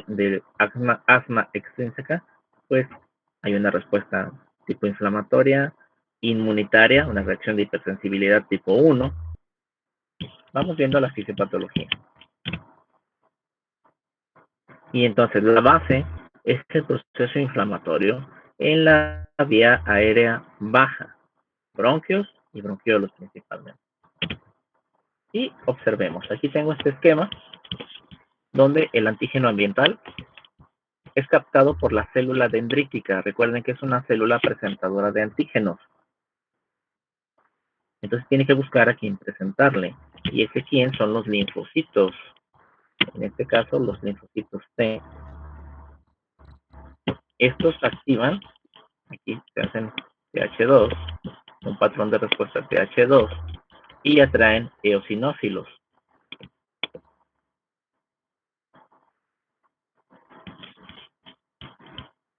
de asma extrínseca, pues hay una respuesta tipo inflamatoria, inmunitaria, una reacción de hipersensibilidad tipo 1. Vamos viendo la fisiopatología. Y entonces la base es el proceso inflamatorio en la vía aérea baja, bronquios y bronquiolos principalmente. Y observemos, aquí tengo este esquema donde el antígeno ambiental es captado por la célula dendrítica. Recuerden que es una célula presentadora de antígenos. Entonces tiene que buscar a quién presentarle. Y ese quién son los linfocitos. En este caso, los linfocitos T. Estos activan, aquí se hacen TH2, un patrón de respuesta TH2, y atraen eosinófilos.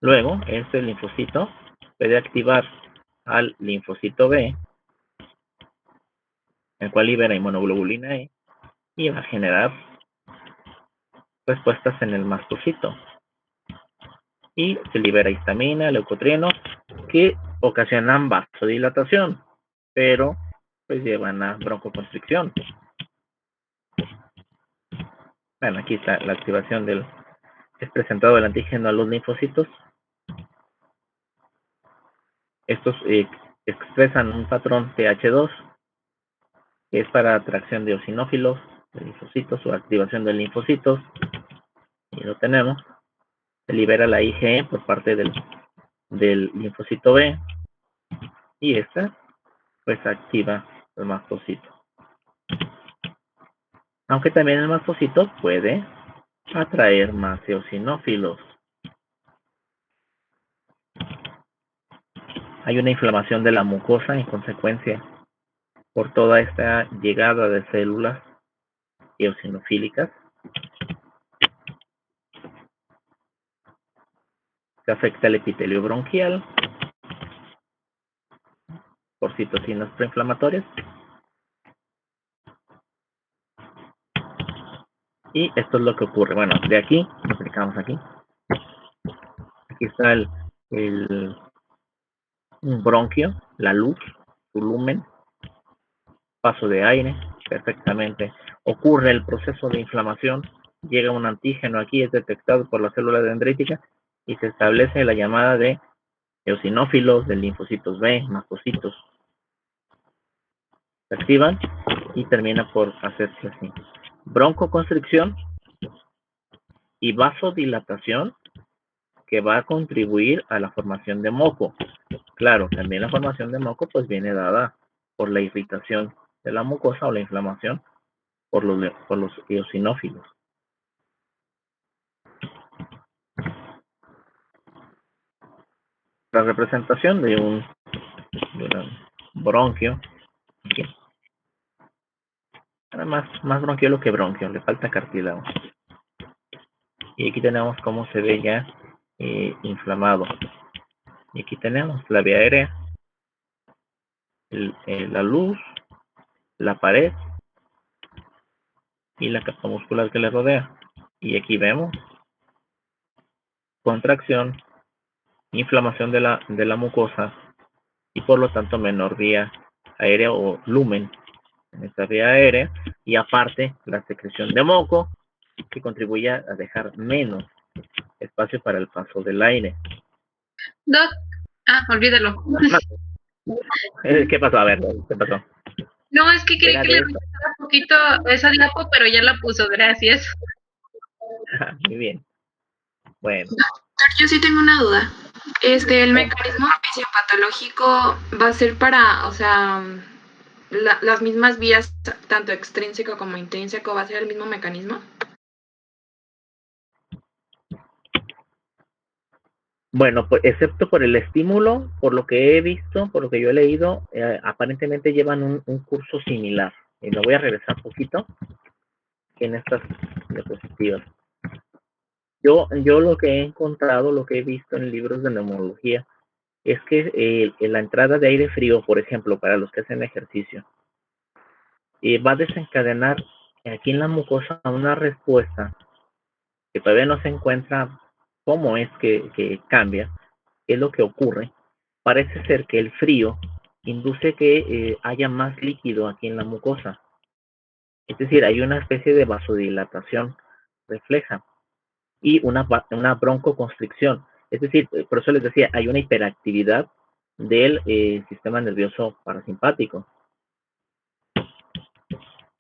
Luego, este linfocito puede activar al linfocito B, el cual libera inmunoglobulina E, y va a generar respuestas en el mastocito. Y se libera histamina, leucotrienos, que ocasionan vasodilatación, pero pues llevan a broncoconstricción. Bueno, aquí está la activación del, es presentado el antígeno a los linfocitos. Estos expresan un patrón TH2, que es para atracción de eosinófilos, de linfocitos o activación de linfocitos. Y lo tenemos. Se libera la IgE por parte del linfocito B. Y esta, pues, activa el mastocito. Aunque también el mastocito puede atraer más eosinófilos. Hay una inflamación de la mucosa en consecuencia por toda esta llegada de células eosinofílicas. Se afecta el epitelio bronquial por citocinas proinflamatorias. Y esto es lo que ocurre. Bueno, de aquí, lo aplicamos aquí. Aquí está el bronquio, la luz, su lumen, paso de aire, perfectamente. Ocurre el proceso de inflamación, llega un antígeno aquí, es detectado por la célula dendrítica y se establece la llamada de eosinófilos, de linfocitos B, mastocitos. Se activan y termina por hacerse así. Broncoconstricción y vasodilatación que va a contribuir a la formación de moco. Claro, también la formación de moco pues viene dada por la irritación de la mucosa o la inflamación por los eosinófilos. La representación de un bronquio, aquí. Además, más bronquiolo que bronquio, le falta cartílago. Y aquí tenemos cómo se ve ya inflamado. Y aquí tenemos la vía aérea, la luz, la pared y la capa muscular que le rodea. Y aquí vemos contracción, inflamación de la mucosa y por lo tanto menor vía aérea o lumen en esta vía aérea, y aparte la secreción de moco que contribuye a dejar menos espacio para el paso del aire. Doc, olvídalo. ¿Qué pasó? A ver, ¿qué pasó? No, es que quería que le repitiera un poquito esa diapo, pero ya la puso, gracias. Muy bien. Bueno. Doctor, yo sí tengo una duda. El mecanismo fisiopatológico va a ser para, o sea, las mismas vías, tanto extrínseco como intrínseco, ¿va a ser el mismo mecanismo? Bueno, pues, excepto por el estímulo, por lo que he visto, por lo que yo he leído, aparentemente llevan un curso similar. Y me voy a regresar un poquito en estas diapositivas. Yo lo que he encontrado, lo que he visto en libros de neumología, es que la entrada de aire frío, por ejemplo, para los que hacen ejercicio, va a desencadenar aquí en la mucosa una respuesta que todavía no se encuentra cómo es que cambia, qué es lo que ocurre. Parece ser que el frío induce que haya más líquido aquí en la mucosa. Es decir, hay una especie de vasodilatación refleja y una broncoconstricción. Es decir, por eso les decía, hay una hiperactividad del sistema nervioso parasimpático.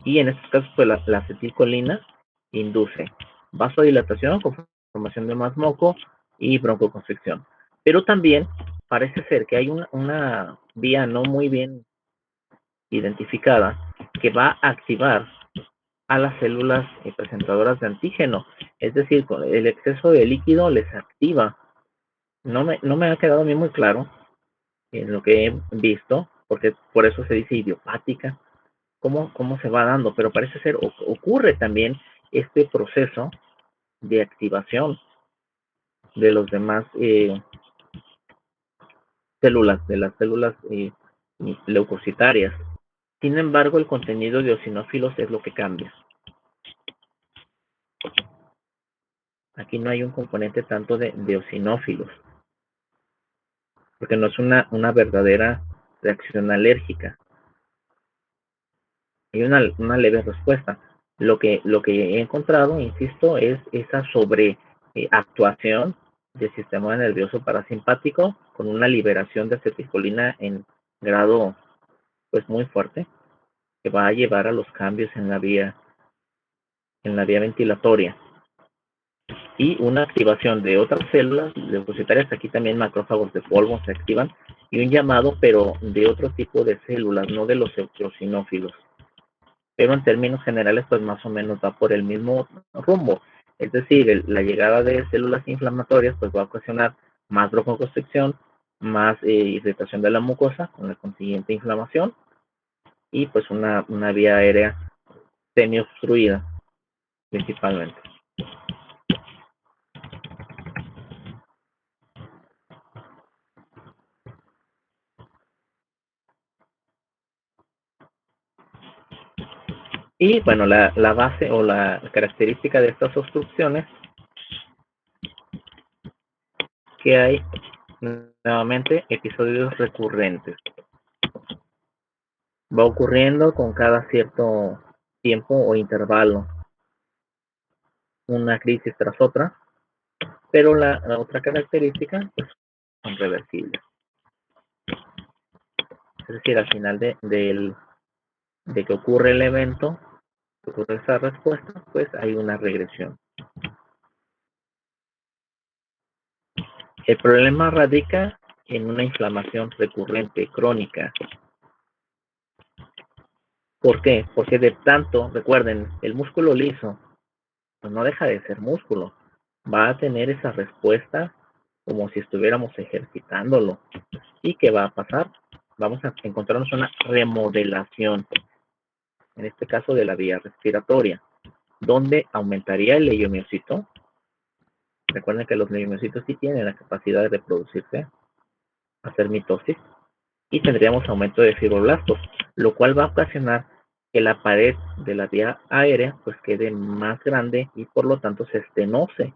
Y en estos casos, pues la acetilcolina induce vasodilatación con formación de más moco y broncoconstricción. Pero también parece ser que hay una vía no muy bien identificada que va a activar a las células presentadoras de antígeno. Es decir, con el exceso de líquido les activa. No me ha quedado a mí muy claro en lo que he visto, porque por eso se dice idiopática, cómo se va dando, pero parece ser, ocurre también este proceso de activación de los demás células, de las células leucocitarias. Sin embargo, el contenido de eosinófilos es lo que cambia. Aquí no hay un componente tanto de eosinófilos, porque no es una verdadera reacción alérgica. Hay una leve respuesta. Lo que he encontrado, insisto, es esa sobreactuación del sistema nervioso parasimpático con una liberación de acetilcolina en grado pues muy fuerte, que va a llevar a los cambios en la vía ventilatoria y una activación de otras células leucocitarias. Aquí también macrófagos de polvo se activan, y un llamado pero de otro tipo de células, no de los eosinófilos. Pero en términos generales, pues más o menos va por el mismo rumbo. Es decir, la llegada de células inflamatorias pues va a ocasionar más broncoconstricción, más irritación de la mucosa con la consiguiente inflamación, y pues una vía aérea semi-obstruida principalmente. Y bueno, la base o la característica de estas obstrucciones que hay nuevamente episodios recurrentes. Va ocurriendo con cada cierto tiempo o intervalo una crisis tras otra, pero la otra característica pues, son reversibles. Es decir, al final de que ocurre el evento, que ocurre esa respuesta, pues hay una regresión. El problema radica en una inflamación recurrente, crónica. ¿Por qué? Porque de tanto, recuerden, el músculo liso pues no deja de ser músculo. Va a tener esa respuesta como si estuviéramos ejercitándolo. ¿Y qué va a pasar? Vamos a encontrarnos una remodelación, en este caso de la vía respiratoria, donde aumentaría el leiomiocito. Recuerden que los leiomiocitos sí tienen la capacidad de reproducirse, hacer mitosis, y tendríamos aumento de fibroblastos, lo cual va a ocasionar que la pared de la vía aérea pues quede más grande y por lo tanto se estenose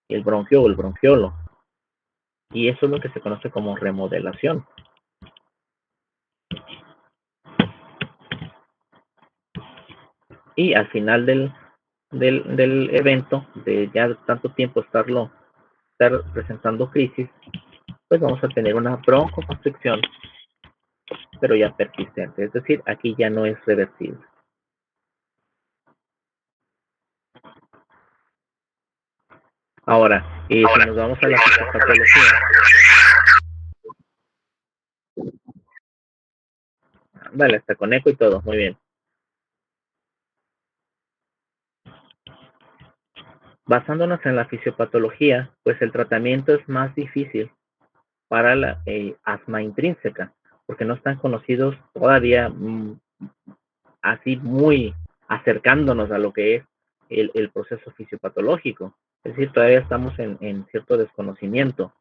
el bronquio o el bronquiolo. Y eso es lo que se conoce como remodelación. Y al final del evento, de ya tanto tiempo estar presentando crisis, pues vamos a tener una broncoconstricción, pero ya persistente. Es decir, aquí ya no es reversible. Ahora, si nos vamos a la fisiopatología, vale, hasta con eco y todo, muy bien. Basándonos en la fisiopatología, pues el tratamiento es más difícil para la asma intrínseca, porque no están conocidos todavía así muy acercándonos a lo que es el proceso fisiopatológico. Es decir, todavía estamos en cierto desconocimiento.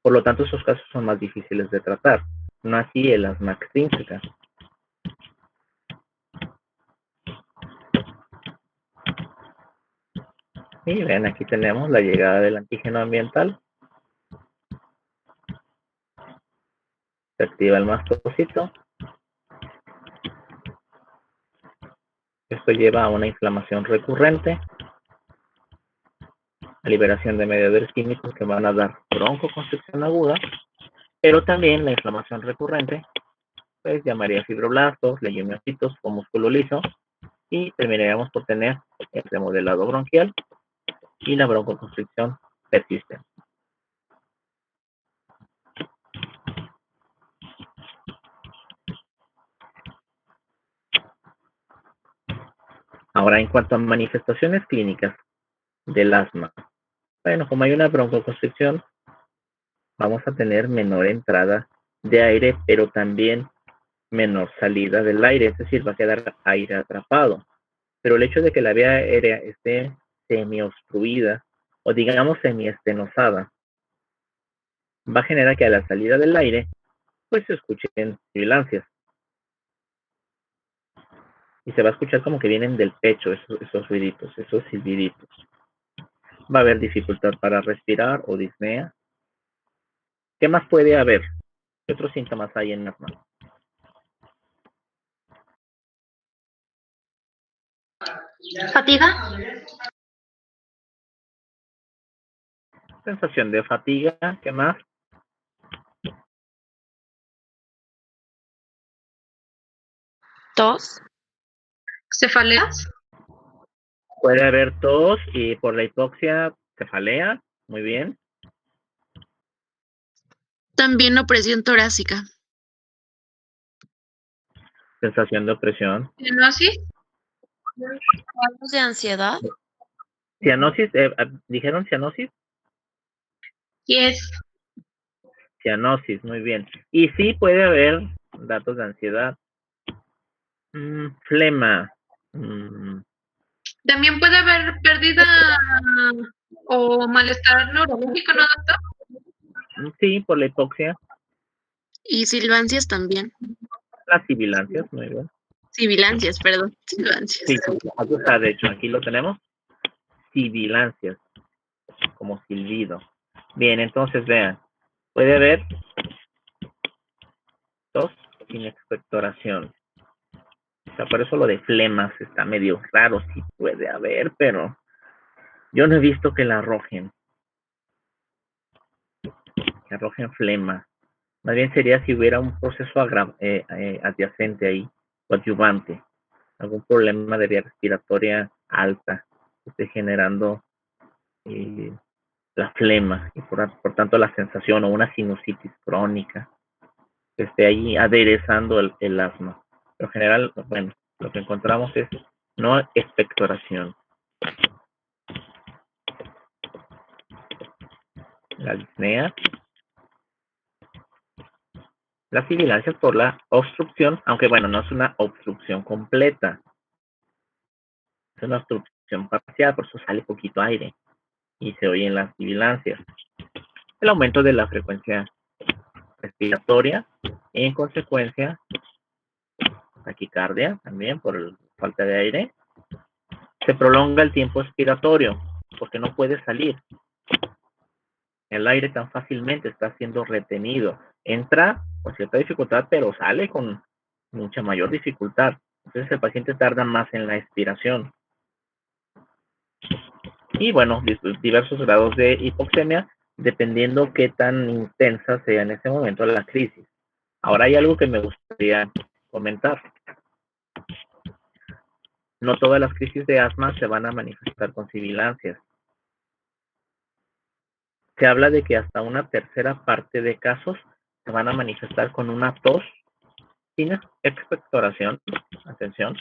Por lo tanto, esos casos son más difíciles de tratar. No así el asma extrínseca. Y ven, aquí tenemos la llegada del antígeno ambiental. Se activa el mastocito. Esto lleva a una inflamación recurrente, a liberación de mediadores químicos que van a dar broncoconstricción aguda, pero también la inflamación recurrente pues llamaría fibroblastos, legionocitos o músculo liso, y terminaríamos por tener el remodelado bronquial y la broncoconstricción persistente. Ahora, en cuanto a manifestaciones clínicas del asma, bueno, como hay una broncoconstricción, vamos a tener menor entrada de aire, pero también menor salida del aire, es decir, va a quedar aire atrapado. Pero el hecho de que la vía aérea esté semi-obstruida o digamos semi-estenosada va a generar que a la salida del aire pues se escuchen sibilancias. Y se va a escuchar como que vienen del pecho esos ruiditos, esos silbiditos. Va a haber dificultad para respirar o disnea. ¿Qué más puede haber? ¿Qué otros síntomas hay en asma? ¿Fatiga? Sensación de fatiga, ¿qué más? ¿Tos? ¿Cefaleas? Puede haber tos y por la hipoxia, cefalea, muy bien. También opresión torácica. Sensación de opresión. ¿Cianosis? ¿Cuadros de ansiedad? Cianosis, ¿dijeron cianosis? Yes. Cianosis, muy bien. Y sí puede haber datos de ansiedad. Flema. También puede haber pérdida o malestar neurológico, ¿no, doctor? Sí, por la hipoxia. Y silbancias también. Las sibilancias, muy bien. Sibilancias, perdón. Silbancias. Sí, aquí está, de hecho, aquí lo tenemos. Sibilancias, como silbido. Bien, entonces vean, puede haber tos sin expectoración. O sea, por eso lo de flemas está medio raro, sí puede haber, pero yo no he visto que la arrojen. Que arrojen flema. Más bien sería si hubiera un proceso adyacente ahí, coadyuvante, algún problema de vía respiratoria alta que esté generando la flema y por tanto la sensación o una sinusitis crónica que esté ahí aderezando el asma. Pero en general, bueno, lo que encontramos es no expectoración. La disnea, las sibilancias por la obstrucción, aunque bueno, no es una obstrucción completa, es una obstrucción parcial, por eso sale poquito aire y se oyen las sibilancias. El aumento de la frecuencia respiratoria y en consecuencia taquicardia también por falta de aire. Se prolonga el tiempo expiratorio porque no puede salir. El aire tan fácilmente está siendo retenido. Entra con cierta dificultad, pero sale con mucha mayor dificultad. Entonces el paciente tarda más en la expiración. Y bueno, diversos grados de hipoxemia, dependiendo qué tan intensa sea en ese momento la crisis. Ahora hay algo que me gustaría comentar. No todas las crisis de asma se van a manifestar con sibilancias. Se habla de que hasta una tercera parte de casos se van a manifestar con una tos sin expectoración, atención,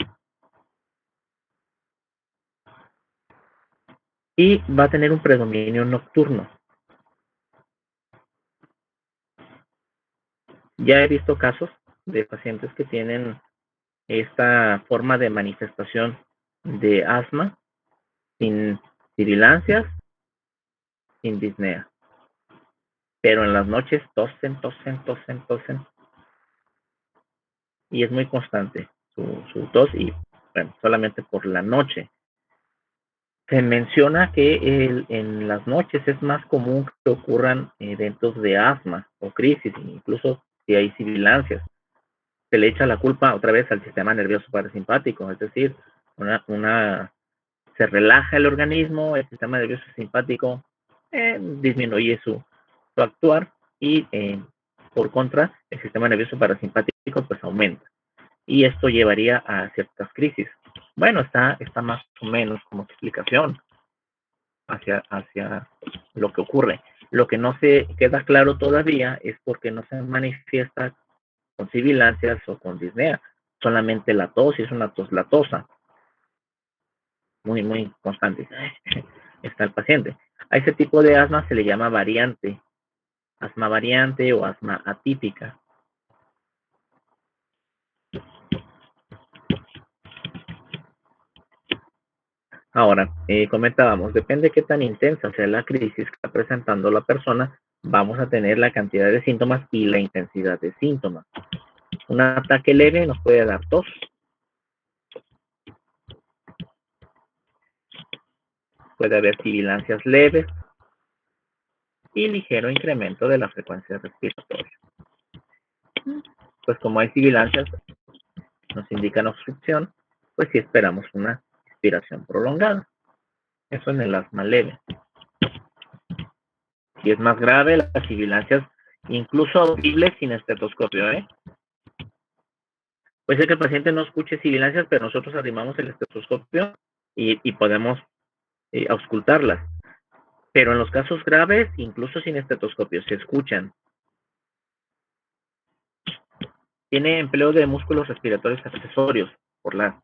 y va a tener un predominio nocturno. Ya he visto casos de pacientes que tienen esta forma de manifestación de asma sin sibilancias, sin disnea. Pero en las noches tosen. Y es muy constante su tos y bueno, solamente por la noche. Se menciona que en las noches es más común que ocurran eventos de asma o crisis, incluso si hay sibilancias. Se le echa la culpa otra vez al sistema nervioso parasimpático, es decir, se relaja el organismo, el sistema nervioso simpático disminuye su actuar y por contra el sistema nervioso parasimpático pues aumenta y esto llevaría a ciertas crisis. Bueno, está más o menos como explicación hacia lo que ocurre. Lo que no se queda claro todavía es porque no se manifiesta con sibilancias o con disnea, solamente la tos, y es una tos latosa, muy, muy constante. Está el paciente. A ese tipo de asma se le llama variante, asma variante o asma atípica. Ahora, comentábamos, depende de qué tan intensa sea la crisis que está presentando la persona, vamos a tener la cantidad de síntomas y la intensidad de síntomas. Un ataque leve nos puede dar tos. Puede haber sibilancias leves y ligero incremento de la frecuencia respiratoria. Pues como hay sibilancias, nos indican obstrucción, pues sí esperamos una expiración prolongada. Eso en el asma leve. Si es más grave, las sibilancias incluso audibles sin estetoscopio, Puede ser que el paciente no escuche sibilancias, pero nosotros arrimamos el estetoscopio y podemos auscultarlas. Pero en los casos graves, incluso sin estetoscopio, se escuchan. Tiene empleo de músculos respiratorios accesorios por la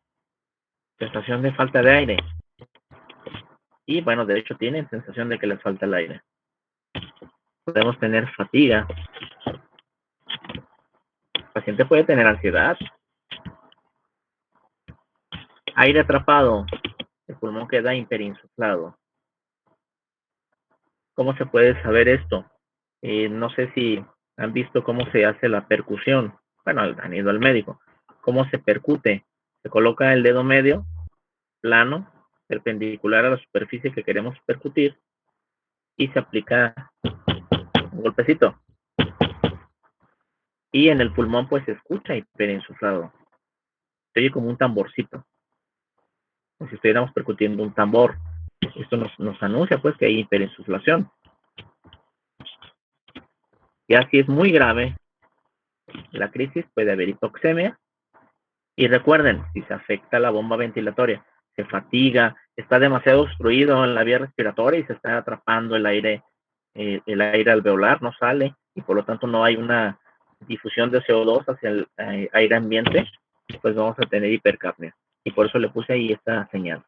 sensación de falta de aire. Y bueno, de hecho tienen sensación de que les falta el aire. Podemos tener fatiga. El paciente puede tener ansiedad. Aire atrapado. El pulmón queda hiperinsuflado. ¿Cómo se puede saber esto? No sé si han visto cómo se hace la percusión. Bueno, han ido al médico. ¿Cómo se percute? Se coloca el dedo medio, plano, perpendicular a la superficie que queremos percutir y se aplica un golpecito. Y en el pulmón pues se escucha hiperinsuflado. Se oye como un tamborcito. Como si estuviéramos percutiendo un tambor. Esto nos anuncia pues que hay hiperinsuflación. Ya si es muy grave la crisis, puede haber hipoxemia. Y recuerden, si se afecta la bomba ventilatoria, se fatiga, está demasiado obstruido en la vía respiratoria y se está atrapando el aire alveolar, no sale, y por lo tanto no hay una difusión de CO2 hacia el aire ambiente, pues vamos a tener hipercapnia. Y por eso le puse ahí esta señal.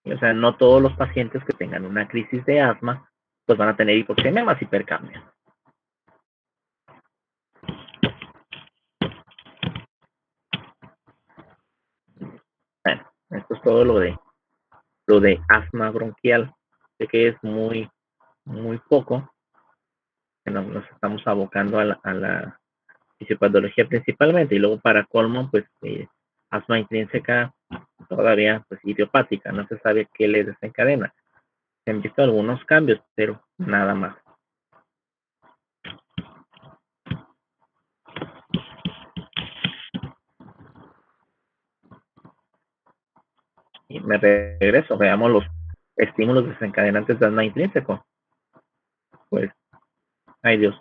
O sea, no todos los pacientes que tengan una crisis de asma, pues van a tener hipoxemia más hipercapnia. Bueno, esto es todo lo de asma bronquial. Sé que es muy, muy poco. Nos estamos abocando a la fisiopatología principalmente, y luego para colmo, pues asma intrínseca todavía pues idiopática, no se sabe qué le desencadena. Se han visto algunos cambios, pero nada más. Y me regreso, veamos los estímulos desencadenantes de asma intrínseco. Pues, ay Dios,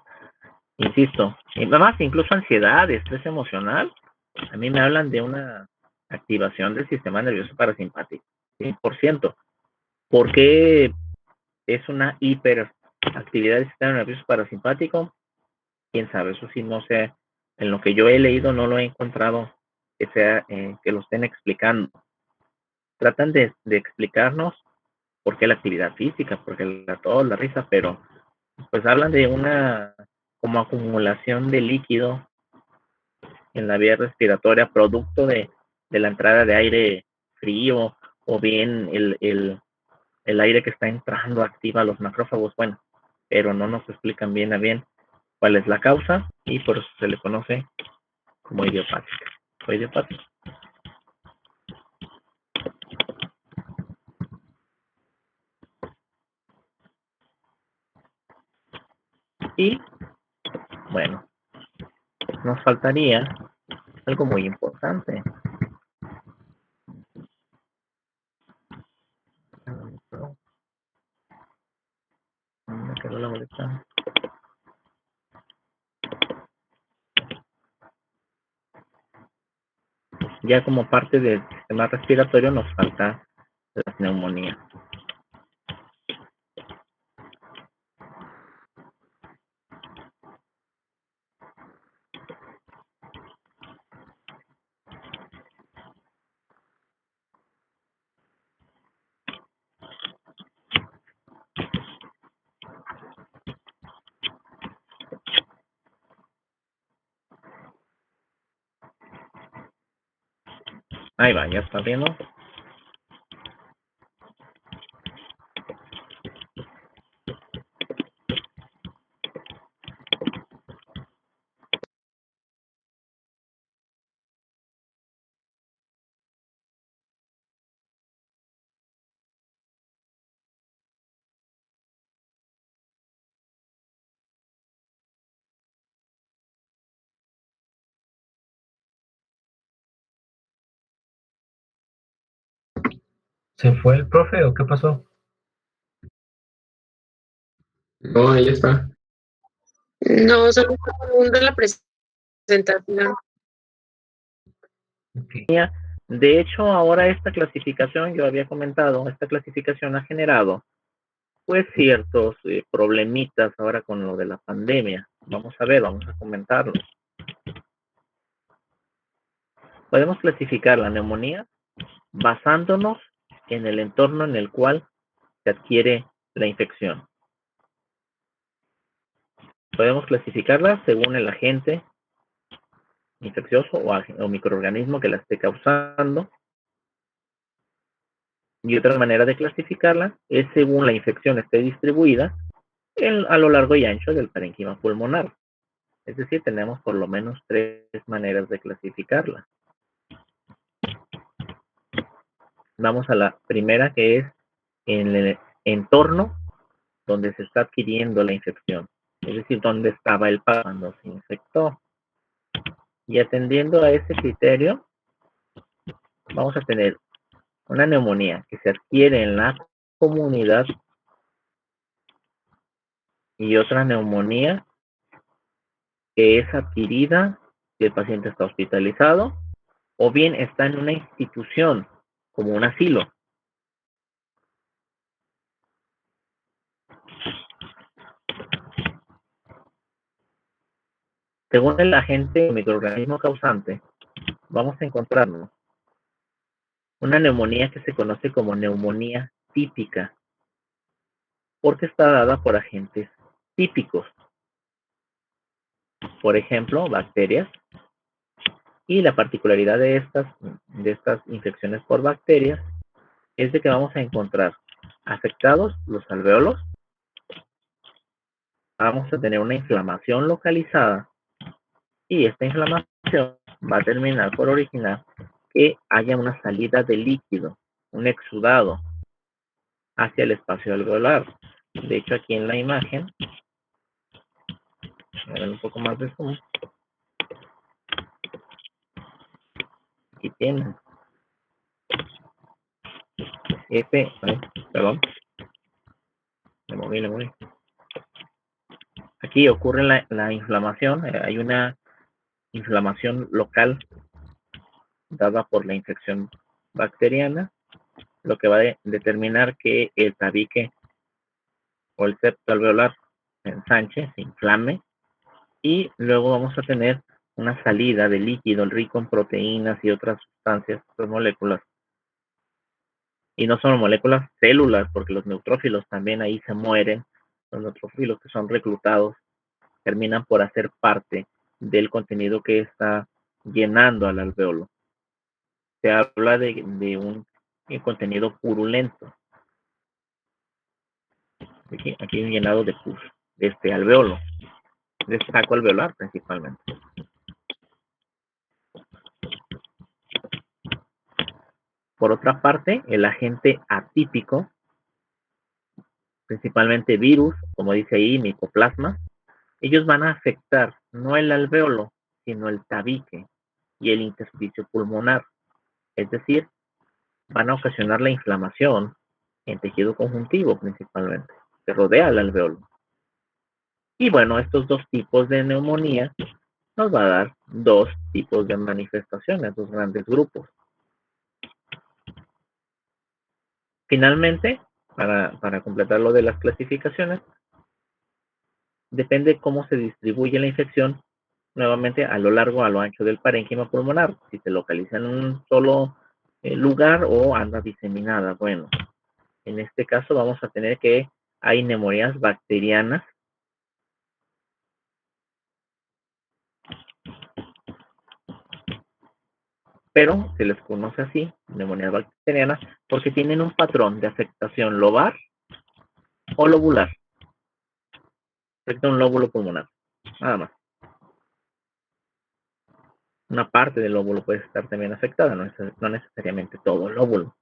insisto, y más incluso ansiedad, estrés emocional, a mí me hablan de una activación del sistema nervioso parasimpático, 100%. ¿Por qué es una hiperactividad del sistema nervioso parasimpático? Quién sabe, eso sí, no sé, en lo que yo he leído no lo he encontrado que sea que lo estén explicando. Tratan de explicarnos por qué la actividad física, por qué la tos, la risa, pero pues hablan de una como acumulación de líquido en la vía respiratoria, producto de la entrada de aire frío, o bien el aire que está entrando activa los macrófagos, bueno, pero no nos explican bien a bien cuál es la causa, y por eso se le conoce como idiopática o idiopática. Y, bueno, nos faltaría algo muy importante. Me quedó la boleta. Ya como parte del sistema respiratorio nos falta la neumonía. Ahí va, ya está viendo. ¿Se fue el profe o qué pasó? No, ahí está. No, solo está viendo la presentación. Okay. De hecho, ahora esta clasificación, yo había comentado, esta clasificación ha generado pues ciertos problemitas ahora con lo de la pandemia. Vamos a ver, vamos a comentarlo. Podemos clasificar la neumonía basándonos en el entorno en el cual se adquiere la infección. Podemos clasificarla según el agente infeccioso o microorganismo que la esté causando. Y otra manera de clasificarla es según la infección esté distribuida a lo largo y ancho del parénquima pulmonar. Es decir, tenemos por lo menos 3 maneras de clasificarla. Vamos a la primera, que es en el entorno donde se está adquiriendo la infección. Es decir, donde estaba el paciente cuando se infectó. Y atendiendo a ese criterio, vamos a tener una neumonía que se adquiere en la comunidad y otra neumonía que es adquirida si el paciente está hospitalizado o bien está en una institución como un asilo. Según el agente o microorganismo causante, vamos a encontrarnos una neumonía que se conoce como neumonía típica, porque está dada por agentes típicos. Por ejemplo, bacterias. Y la particularidad de estas infecciones por bacterias es de que vamos a encontrar afectados los alvéolos, vamos a tener una inflamación localizada y esta inflamación va a terminar por originar que haya una salida de líquido, un exudado hacia el espacio alveolar. De hecho, aquí en la imagen, voy a ver un poco más de zoom. Aquí tienen perdón, le moví. Aquí ocurre la inflamación, hay una inflamación local dada por la infección bacteriana, lo que va a determinar que el tabique o el septo alveolar se ensanche, se inflame, y luego vamos a tener una salida de líquido rico en proteínas y otras sustancias, otras moléculas. Y no solo moléculas, células, porque los neutrófilos también ahí se mueren. Los neutrófilos que son reclutados terminan por hacer parte del contenido que está llenando al alveolo. Se habla de un contenido purulento. Aquí un llenado de pus, de este alveolo, de este saco alveolar principalmente. Por otra parte, el agente atípico, principalmente virus, como dice ahí, micoplasma, ellos van a afectar no el alvéolo, sino el tabique y el intersticio pulmonar. Es decir, van a ocasionar la inflamación en tejido conjuntivo principalmente, que rodea el alvéolo. Y bueno, estos dos tipos de neumonía nos va a dar dos tipos de manifestaciones, dos grandes grupos. Finalmente, para completar lo de las clasificaciones, depende cómo se distribuye la infección, nuevamente a lo largo, a lo ancho del parénquima pulmonar, si se localiza en un solo lugar o anda diseminada. Bueno, en este caso vamos a tener que hay neumonías bacterianas, pero se les conoce así, neumonías bacterianas, porque tienen un patrón de afectación lobar o lobular. Afecta un lóbulo pulmonar, nada más. Una parte del lóbulo puede estar también afectada, no necesariamente todo el lóbulo.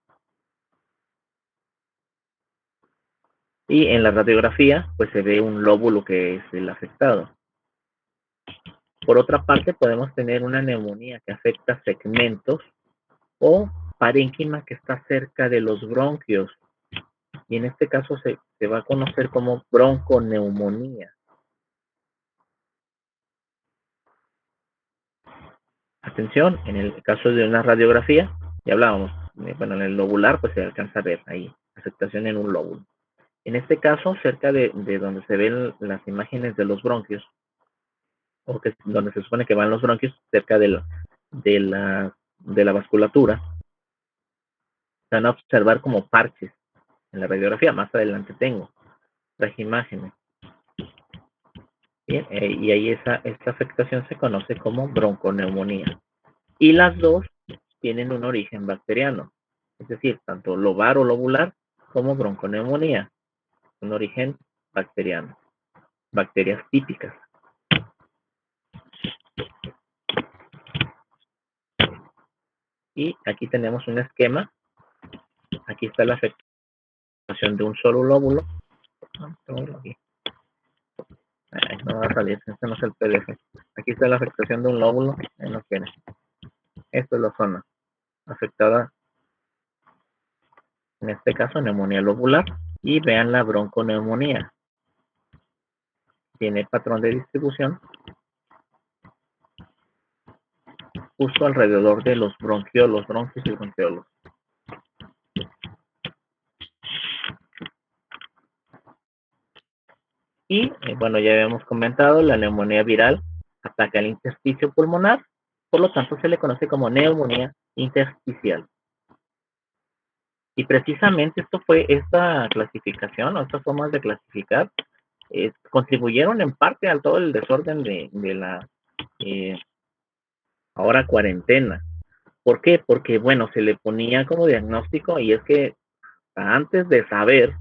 Y en la radiografía, pues se ve un lóbulo que es el afectado. Por otra parte, podemos tener una neumonía que afecta segmentos o parénquima que está cerca de los bronquios. Y en este caso se va a conocer como bronconeumonía. Atención, en el caso de una radiografía, ya hablábamos, bueno, en el lobular, pues se alcanza a ver ahí, afectación en un lóbulo. En este caso, cerca de donde se ven las imágenes de los bronquios, o que donde se supone que van los bronquios, cerca de la vasculatura, se van a observar como parches en la radiografía. Más adelante tengo las imágenes. Bien, y ahí esta afectación se conoce como bronconeumonía. Y las dos tienen un origen bacteriano, es decir, tanto lobar o lobular como bronconeumonía, un origen bacteriano, bacterias típicas. Y aquí tenemos un esquema. Aquí está la afectación de un solo lóbulo. No va a salir, este no es el PDF. Aquí está la afectación de un lóbulo. No tiene. Esto es la zona afectada. En este caso, neumonía lobular. Y vean la bronconeumonía. Tiene patrón de distribución justo alrededor de los bronquiolos, bronquios y bronquiolos. Y bueno, ya habíamos comentado, la neumonía viral ataca el intersticio pulmonar, por lo tanto se le conoce como neumonía intersticial. Y precisamente esta clasificación o estas formas de clasificar contribuyeron en parte a todo el desorden de la ahora cuarentena. ¿Por qué? Porque, bueno, se le ponía como diagnóstico, y es que antes de saber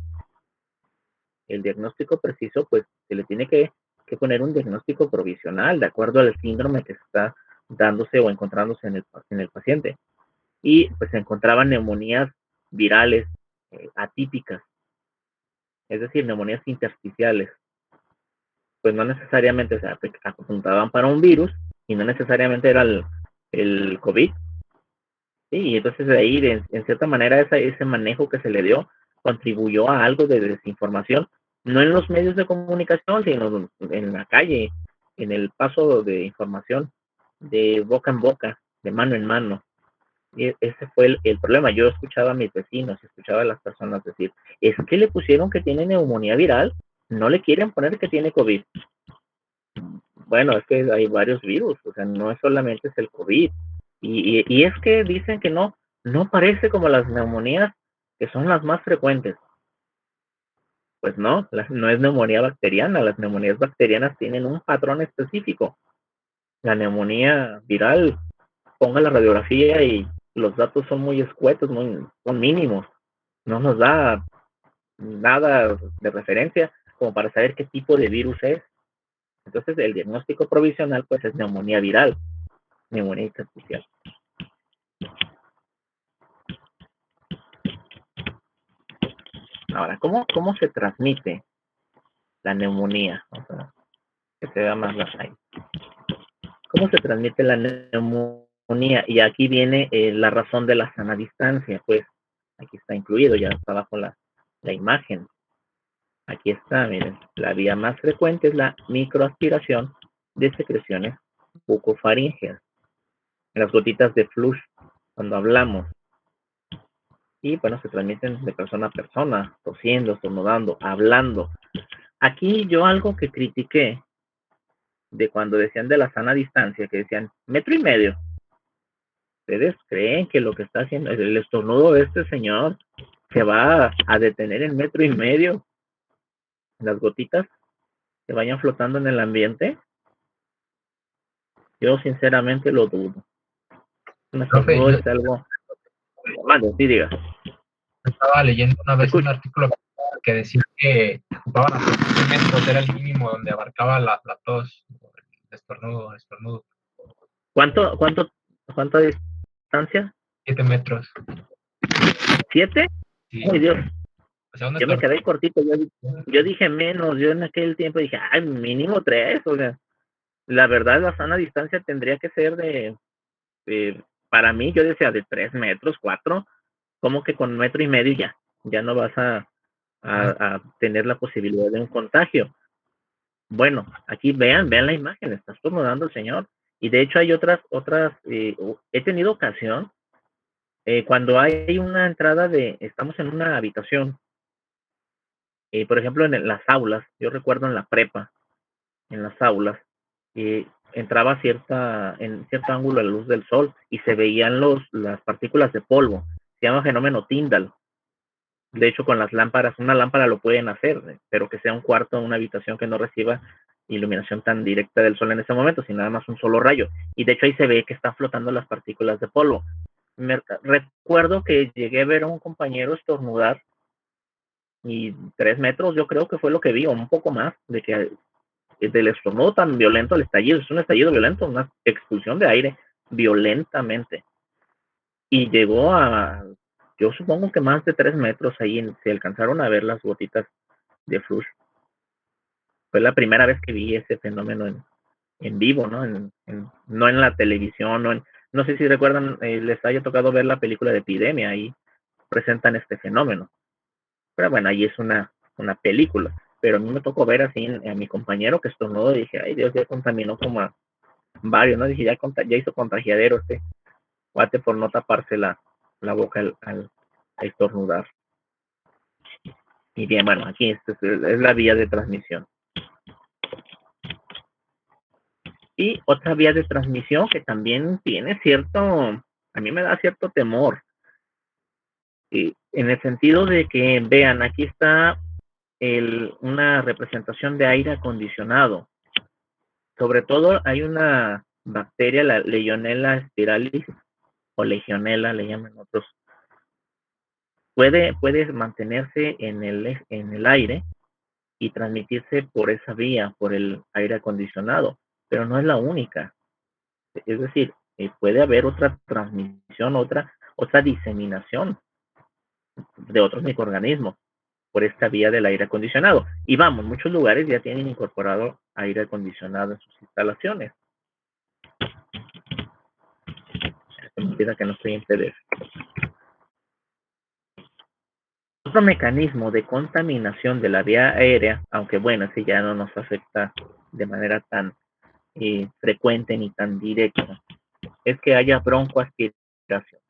el diagnóstico preciso, pues se le tiene que poner un diagnóstico provisional de acuerdo al síndrome que está dándose o encontrándose en el paciente. Y pues se encontraban neumonías virales atípicas, es decir, neumonías intersticiales. Pues no necesariamente se apuntaban para un virus y no necesariamente era el COVID. Sí, y entonces de ahí, en cierta manera, ese manejo que se le dio contribuyó a algo de desinformación, no en los medios de comunicación, sino en la calle, en el paso de información, de boca en boca, de mano en mano. Y ese fue el problema. Yo escuchaba a mis vecinos, escuchaba a las personas decir, es que le pusieron que tiene neumonía viral, no le quieren poner que tiene COVID. Bueno, es que hay varios virus, o sea, no es solamente es el COVID. Y es que dicen que no parece como las neumonías que son las más frecuentes. Pues no es neumonía bacteriana. Las neumonías bacterianas tienen un patrón específico. La neumonía viral, ponga la radiografía y los datos son muy escuetos, son mínimos. No nos da nada de referencia como para saber qué tipo de virus es. Entonces el diagnóstico provisional pues es neumonía viral, neumonía intersticial. Ahora, ¿cómo se transmite la neumonía? O sea, que se vea más la ahí. ¿Cómo se transmite la neumonía? Y aquí viene la razón de la sana distancia, pues aquí está incluido, ya está bajo la imagen. Aquí está, miren, la vía más frecuente es la microaspiración de secreciones bucofaríngeas, las gotitas de flush cuando hablamos. Y bueno, se transmiten de persona a persona, tosiendo, estornudando, hablando. Aquí yo algo que critiqué de cuando decían de la sana distancia, que decían 1.5 metros. ¿Ustedes creen que lo que está haciendo el estornudo de este señor se va a detener en 1.5 metros? Las gotitas que vayan flotando en el ambiente. Yo sinceramente lo dudo. Un estornudo es algo... Mande, sí, diga. Estaba leyendo una vez un artículo que decía que ocupaban hasta 7 metros, era el mínimo donde abarcaba la tos, el estornudo. ¿Cuánta distancia? 7 metros. ¿7? Sí. Ay, Dios. O sea, yo me quedé cortito. Yo dije menos. Yo en aquel tiempo dije, ay, mínimo 3. O sea, la verdad, la sana distancia tendría que ser para mí, yo decía de 3 metros, 4. Como que con 1.5 metros ya no vas a tener la posibilidad de un contagio. Bueno, aquí vean la imagen, está estornudando el señor. Y de hecho hay otras, he tenido ocasión, cuando hay una entrada estamos en una habitación, por ejemplo en las aulas, yo recuerdo en la prepa, en las aulas, entraba en cierto ángulo a la luz del sol y se veían las partículas de polvo, se llama fenómeno Tyndall. De hecho, con las lámparas, una lámpara lo pueden hacer, pero que sea un cuarto, una habitación que no reciba iluminación tan directa del sol en ese momento, sino nada más un solo rayo. Y de hecho ahí se ve que están flotando las partículas de polvo. Recuerdo que llegué a ver a un compañero estornudar y 3 metros yo creo que fue lo que vi, o un poco más, de que del estornudo tan violento al estallido, es un estallido violento, una expulsión de aire violentamente. Y llegó yo supongo que más de 3 metros ahí, se alcanzaron a ver las gotitas de flush. Fue la primera vez que vi ese fenómeno en vivo, ¿no? No en la televisión, no sé si recuerdan, les haya tocado ver la película de Epidemia, ahí presentan este fenómeno. Pero bueno, ahí es una película. Pero a mí me tocó ver así a mi compañero que estornudó y dije, ay Dios, ya contaminó como a varios, ¿no? Dije, ya hizo contagiadero este cuate por no taparse la boca al estornudar. Y bien, bueno, aquí es la vía de transmisión. Y otra vía de transmisión que también tiene a mí me da cierto temor. En el sentido de que, vean, aquí está una representación de aire acondicionado. Sobre todo hay una bacteria, la Legionella spiralis, o Legionella, le llaman otros. Puede mantenerse en el aire y transmitirse por esa vía, por el aire acondicionado, pero no es la única. Es decir, puede haber otra transmisión, otra diseminación de otros microorganismos por esta vía del aire acondicionado. Y vamos, muchos lugares ya tienen incorporado aire acondicionado en sus instalaciones. Se me olvida que no estoy en PDF. Otro mecanismo de contaminación de la vía aérea, aunque bueno, ese ya no nos afecta de manera tan frecuente ni tan directa, es que haya broncoaspiración.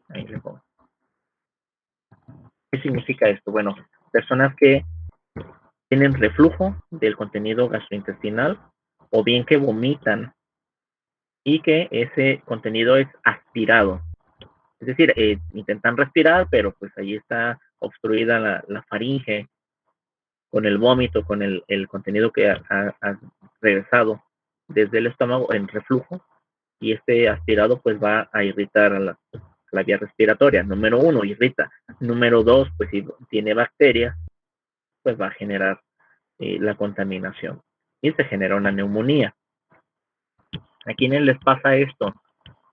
Ahí le pongo. ¿Qué significa esto? Bueno, personas que tienen reflujo del contenido gastrointestinal o bien que vomitan y que ese contenido es aspirado. Es decir, intentan respirar, pero pues ahí está obstruida la faringe con el vómito, con el contenido que ha regresado desde el estómago en reflujo, y este aspirado pues va a irritar a la vía respiratoria. Número 1, irrita. Número 2, pues si tiene bacterias, pues va a generar la contaminación y se genera una neumonía. ¿A quiénes les pasa esto?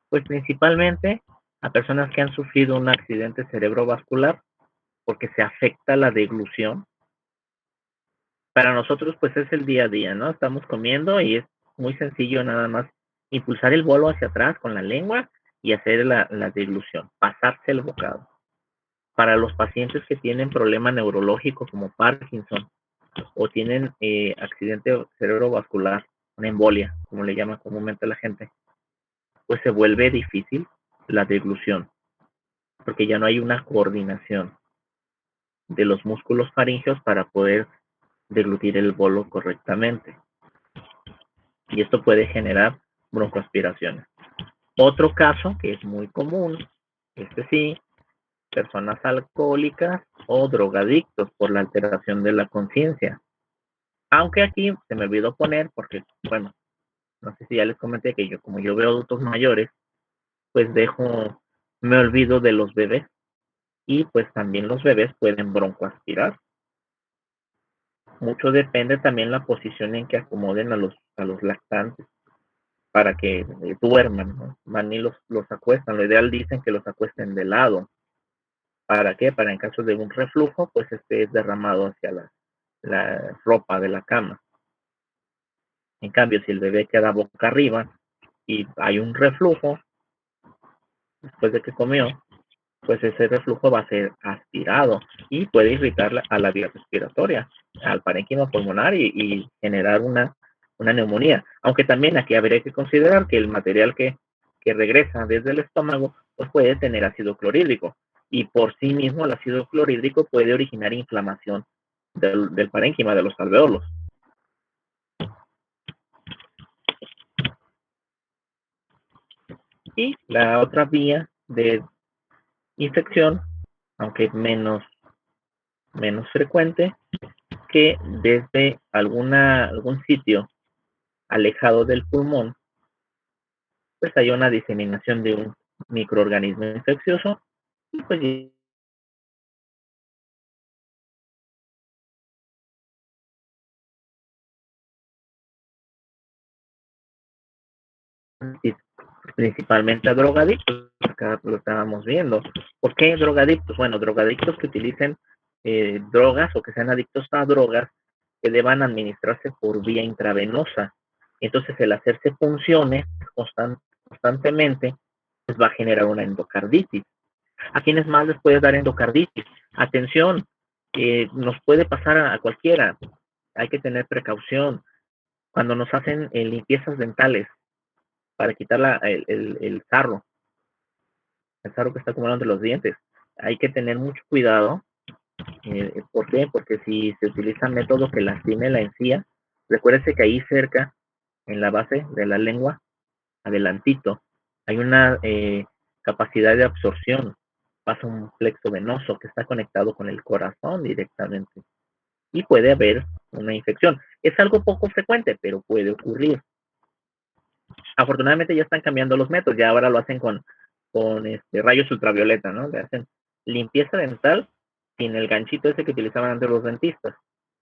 Pues principalmente a personas que han sufrido un accidente cerebrovascular, porque se afecta la deglución Para nosotros, pues es el día a día, ¿no? Estamos comiendo y es muy sencillo nada más impulsar el bolo hacia atrás con la lengua y hacer la deglución, pasarse el bocado. Para los pacientes que tienen problema neurológico como Parkinson o tienen accidente cerebrovascular, una embolia, como le llama comúnmente la gente, pues se vuelve difícil la deglución, porque ya no hay una coordinación de los músculos faríngeos para poder deglutir el bolo correctamente. Y esto puede generar broncoaspiraciones. Otro caso que es muy común, sí, personas alcohólicas o drogadictos por la alteración de la conciencia. Aunque aquí se me olvidó poner, porque, bueno, no sé si ya les comenté que yo, como yo veo adultos mayores, pues me olvido de los bebés. Y pues también los bebés pueden broncoaspirar. Mucho depende también la posición en que acomoden a los lactantes para que duerman, ¿no? Van y los acuestan. Lo ideal dicen que los acuesten de lado. ¿Para qué? Para en caso de un reflujo, pues esté derramado hacia la ropa de la cama. En cambio, si el bebé queda boca arriba y hay un reflujo después de que comió, pues ese reflujo va a ser aspirado y puede irritar a la vía respiratoria, al parénquima pulmonar y generar una neumonía. Aunque también aquí habría que considerar que el material que regresa desde el estómago pues puede tener ácido clorhídrico y por sí mismo el ácido clorhídrico puede originar inflamación del parénquima, de los alveolos. Y la otra vía de infección, aunque menos frecuente, que desde algún sitio alejado del pulmón, pues hay una diseminación de un microorganismo infeccioso y pues principalmente a drogadictos, acá lo estábamos viendo. ¿Por qué drogadictos? Bueno, drogadictos que utilicen drogas o que sean adictos a drogas que deban administrarse por vía intravenosa. Entonces, el hacerse funciones constantemente, pues va a generar una endocarditis. ¿A quiénes más les puede dar endocarditis? Atención, nos puede pasar a cualquiera. Hay que tener precaución. Cuando nos hacen limpiezas dentales para quitar el sarro que está acumulando entre los dientes, hay que tener mucho cuidado. ¿Por qué? Porque si se utiliza método que lastime la encía, recuérdese que ahí cerca, en la base de la lengua, adelantito, hay una capacidad de absorción. Pasa un plexo venoso que está conectado con el corazón directamente y puede haber una infección. Es algo poco frecuente, pero puede ocurrir. Afortunadamente ya están cambiando los métodos, ya ahora lo hacen con rayos ultravioleta, ¿no? Le hacen limpieza dental sin el ganchito ese que utilizaban antes los dentistas.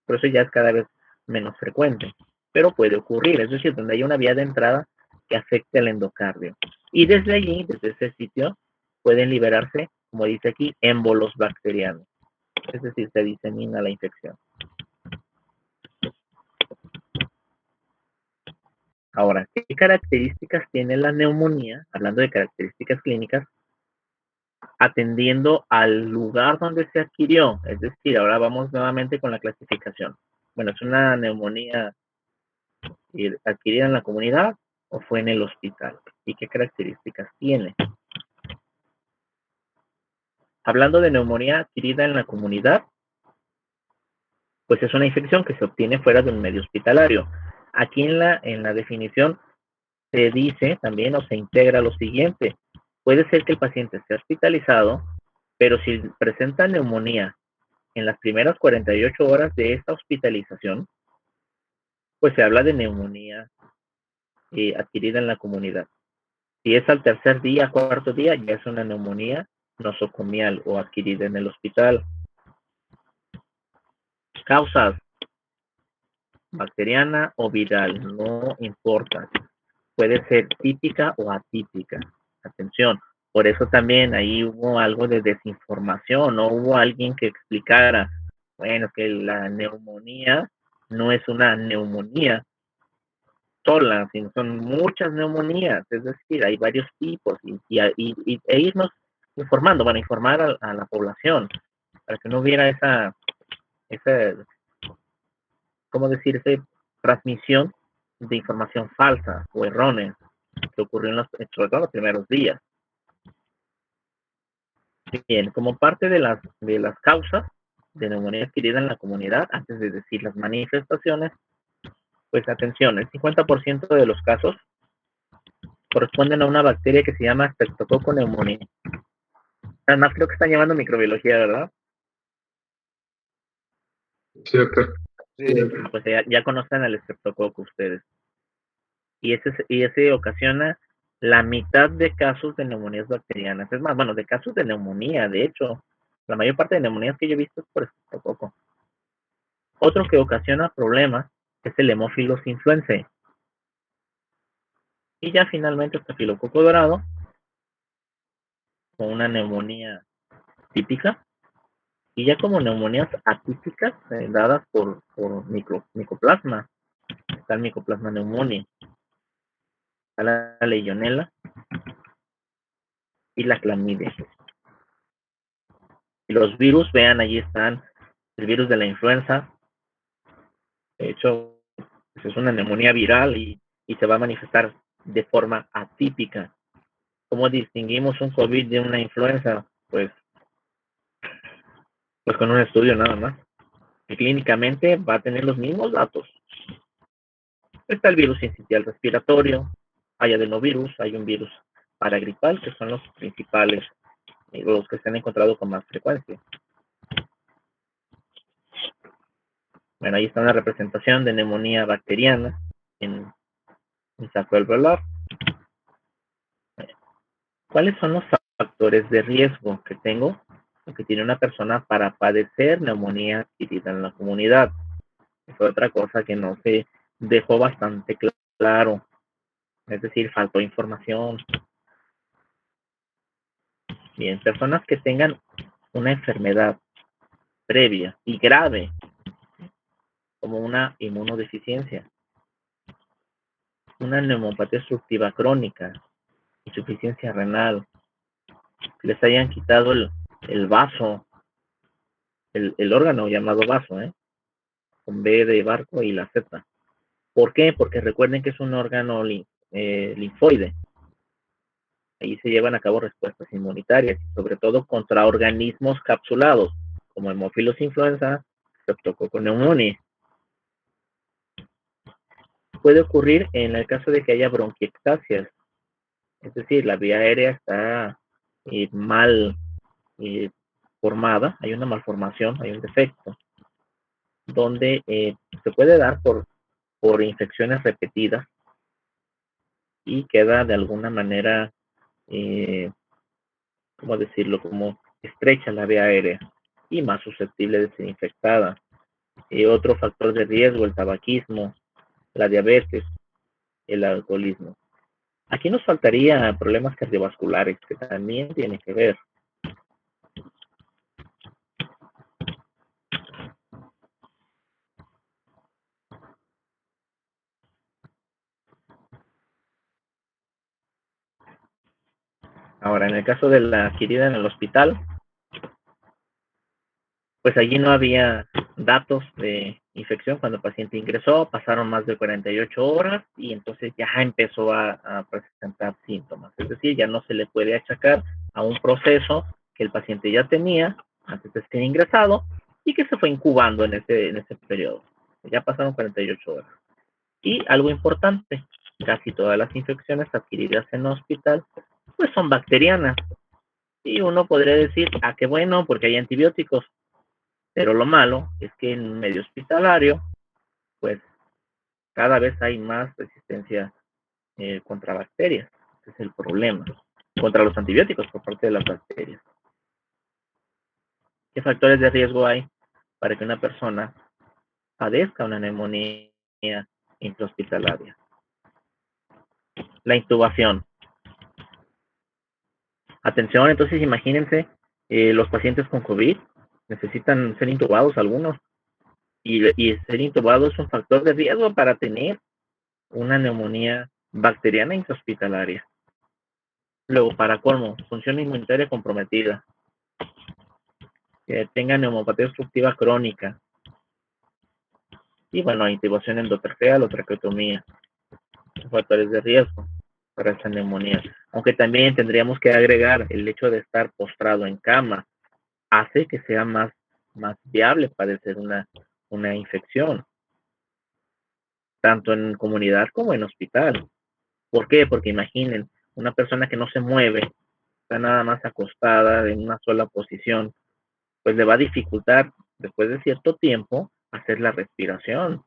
Por eso ya es cada vez menos frecuente, pero puede ocurrir, es decir, donde hay una vía de entrada que afecte al endocardio. Y desde allí, desde ese sitio, pueden liberarse, como dice aquí, émbolos bacterianos. Es decir, se disemina la infección. Ahora, ¿qué características tiene la neumonía? Hablando de características clínicas, atendiendo al lugar donde se adquirió. Es decir, ahora vamos nuevamente con la clasificación. Bueno, ¿es una neumonía adquirida en la comunidad o fue en el hospital? ¿Y qué características tiene? Hablando de neumonía adquirida en la comunidad, pues es una infección que se obtiene fuera de un medio hospitalario. Aquí en la definición se dice también o se integra lo siguiente. Puede ser que el paciente esté hospitalizado, pero si presenta neumonía en las primeras 48 horas de esta hospitalización, pues se habla de neumonía adquirida en la comunidad. Si es al tercer día, cuarto día, ya es una neumonía nosocomial o adquirida en el hospital. Causas: bacteriana o viral, no importa. Puede ser típica o atípica. Atención, por eso también ahí hubo algo de desinformación, no hubo alguien que explicara, bueno, que la neumonía no es una neumonía sola, sino son muchas neumonías, es decir, hay varios tipos e irnos informando, bueno, informar a la población para que no hubiera esa ¿cómo decir? Esa transmisión de información falsa o errónea que ocurrió sobre todo en los primeros días. Bien, como parte de las causas de neumonía adquirida en la comunidad, antes de decir las manifestaciones, pues atención, el 50% de los casos corresponden a una bacteria que se llama Streptococcus pneumoniae. Además, creo que están llevando microbiología, ¿verdad? Sí, doctor. Pues ya conocen al Streptococcus ustedes. Y ese ocasiona la mitad de casos de neumonías bacterianas. Es más, bueno, de casos de neumonía, de hecho, la mayor parte de neumonías que yo he visto es por Streptococcus. Otro que ocasiona problemas es el Haemophilus influenzae. Y ya finalmente Estafilococo dorado, con una neumonía típica. Y ya como neumonías atípicas dadas por micoplasma. Está el Mycoplasma pneumoniae, está la Legionella y la clamidia. Y los virus, vean, allí están el virus de la influenza. De hecho, pues es una neumonía viral y se va a manifestar de forma atípica. ¿Cómo distinguimos un COVID de una influenza? Pues con un estudio nada más. Y clínicamente va a tener los mismos datos. Está el virus sincitial respiratorio, hay adenovirus, hay un virus paragripal, que son los principales, los que se han encontrado con más frecuencia. Bueno, ahí está una representación de neumonía bacteriana en saco alveolar. ¿Cuáles son los factores de riesgo que tengo o que tiene una persona para padecer neumonía adquirida en la comunidad? Es otra cosa que no se dejó bastante claro. Es decir, faltó información. Bien, personas que tengan una enfermedad previa y grave, como una inmunodeficiencia, una neumopatía obstructiva crónica, insuficiencia renal, que les hayan quitado el vaso, el órgano llamado vaso, con B de barco y la Z. ¿Por qué? Porque recuerden que es un órgano linfoide. Ahí se llevan a cabo respuestas inmunitarias, sobre todo contra organismos capsulados, como Haemophilus influenza, Streptococcus pneumoniae. Puede ocurrir en el caso de que haya bronquiectasias, es decir, la vía aérea está mal formada, hay una malformación, hay un defecto, donde se puede dar por infecciones repetidas y queda de alguna manera, ¿cómo decirlo?, como estrecha la vía aérea y más susceptible de ser infectada. Otro factor de riesgo, el tabaquismo, la diabetes, el alcoholismo. Aquí nos faltaría problemas cardiovasculares, que también tienen que ver. Ahora, en el caso de la adquirida en el hospital, pues allí no había datos de infección cuando el paciente ingresó, pasaron más de 48 horas y entonces ya empezó a presentar síntomas. Es decir, ya no se le puede achacar a un proceso que el paciente ya tenía antes de ser ingresado y que se fue incubando en ese periodo. Ya pasaron 48 horas. Y algo importante, casi todas las infecciones adquiridas en el hospital pues son bacterianas. Y uno podría decir, qué bueno, porque hay antibióticos. Pero lo malo es que en un medio hospitalario, pues cada vez hay más resistencia contra bacterias. Ese es el problema. Contra los antibióticos por parte de las bacterias. ¿Qué factores de riesgo hay para que una persona padezca una neumonía intrahospitalaria? La intubación. Atención, entonces imagínense, los pacientes con COVID necesitan ser intubados algunos. Y ser intubado es un factor de riesgo para tener una neumonía bacteriana intrahospitalaria. Luego, para colmo, función inmunitaria comprometida, que tenga neumopatía obstructiva crónica, y bueno, intubación endotraqueal o traqueotomía, factores de riesgo para esta neumonía. Aunque también tendríamos que agregar el hecho de estar postrado en cama, hace que sea más viable padecer una infección, tanto en comunidad como en hospital. ¿Por qué? Porque imaginen, una persona que no se mueve, está nada más acostada en una sola posición, pues le va a dificultar después de cierto tiempo hacer la respiración,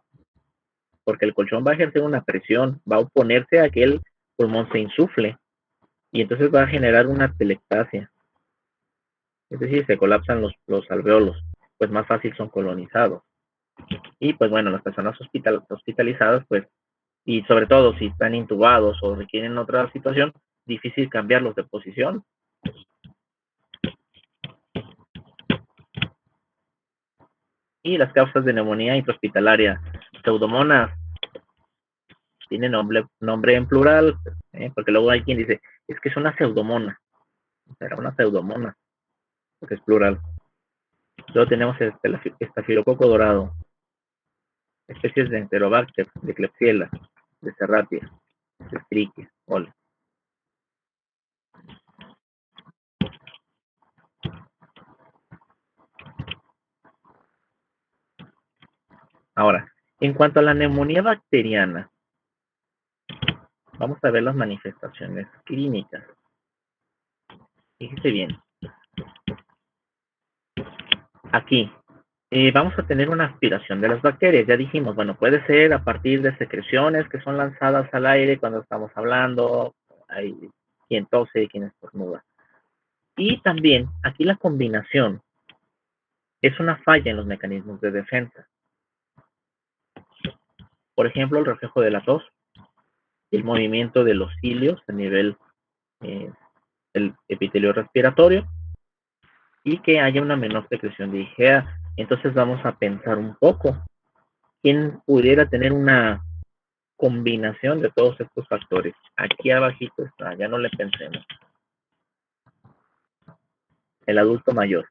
porque el colchón va a ejercer una presión, va a oponerse a que el pulmón se insufle y entonces va a generar una atelectasia, es decir, se colapsan los alveolos, pues más fácil son colonizados. Y pues bueno, las personas hospitalizadas, pues, y sobre todo si están intubados o requieren otra situación, difícil cambiarlos de posición. Y las causas de neumonía intrahospitalaria, pseudomonas, tiene nombre en plural, porque luego hay quien dice, es que es una pseudomona, será una pseudomona, porque es plural. Luego tenemos estafilococo dorado, especies de Enterobacter, de Klebsiella, de Serratia, de Escherichia, coli. Ahora, en cuanto a la neumonía bacteriana, vamos a ver las manifestaciones clínicas. Fíjese bien. Aquí, vamos a tener una aspiración de las bacterias. Ya dijimos, bueno, puede ser a partir de secreciones que son lanzadas al aire cuando estamos hablando. Hay quien tose y quien estornuda. Y también, aquí la combinación es una falla en los mecanismos de defensa. Por ejemplo, el reflejo de la tos, el movimiento de los cilios a nivel del epitelio respiratorio y que haya una menor secreción de IgA. Entonces vamos a pensar un poco quién pudiera tener una combinación de todos estos factores. Aquí abajito está, ya no le pensemos. El adulto mayor.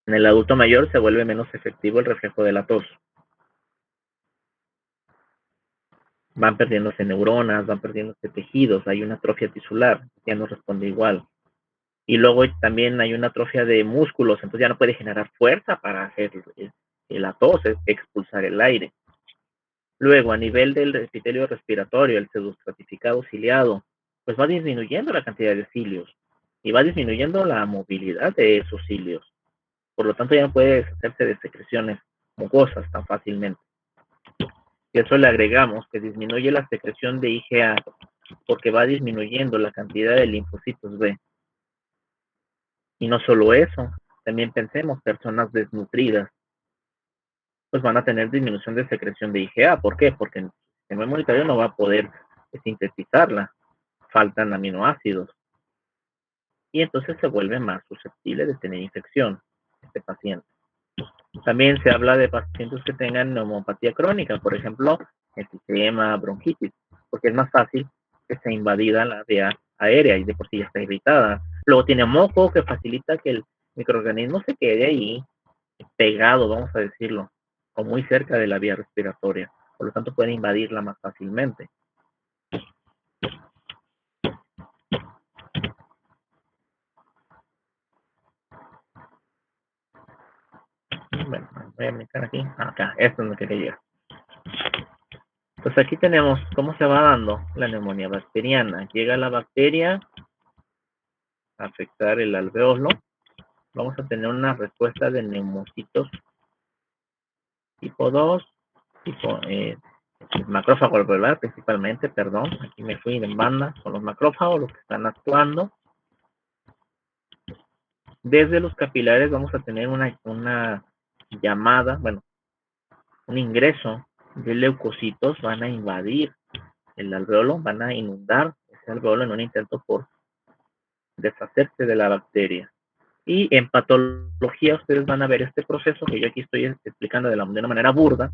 En el adulto mayor se vuelve menos efectivo el reflejo de la tos. Van perdiéndose neuronas, van perdiéndose tejidos, hay una atrofia tisular, ya no responde igual. Y luego también hay una atrofia de músculos, entonces ya no puede generar fuerza para hacer la tos, expulsar el aire. Luego, a nivel del epitelio respiratorio, el pseudoestratificado ciliado, pues va disminuyendo la cantidad de cilios y va disminuyendo la movilidad de esos cilios. Por lo tanto, ya no puede deshacerse de secreciones mucosas tan fácilmente. Y eso le agregamos que disminuye la secreción de IgA porque va disminuyendo la cantidad de linfocitos B. Y no solo eso, también pensemos personas desnutridas, pues van a tener disminución de secreción de IgA. ¿Por qué? Porque el sistema inmunitario no va a poder sintetizarla. Faltan aminoácidos. Y entonces se vuelve más susceptible de tener infección este paciente. También se habla de pacientes que tengan neumopatía crónica, por ejemplo, enfisema, bronquitis, porque es más fácil que se invadida la vía aérea y de por sí ya está irritada. Luego tiene moco que facilita que el microorganismo se quede ahí pegado, vamos a decirlo, o muy cerca de la vía respiratoria. Por lo tanto, puede invadirla más fácilmente. Bueno, voy a brincar aquí. Acá, esto es lo que quería llegar. Pues aquí tenemos cómo se va dando la neumonía bacteriana. Llega la bacteria a afectar el alveolo. Vamos a tener una respuesta de neumocitos tipo 2, tipo macrófago alveolar principalmente, perdón. Aquí me fui en banda con los macrófagos, los que están actuando. Desde los capilares vamos a tener una llamada, bueno, un ingreso de leucocitos, van a invadir el alveolo, van a inundar ese alveolo en un intento por deshacerse de la bacteria. Y en patología ustedes van a ver este proceso que yo aquí estoy explicando de una manera burda.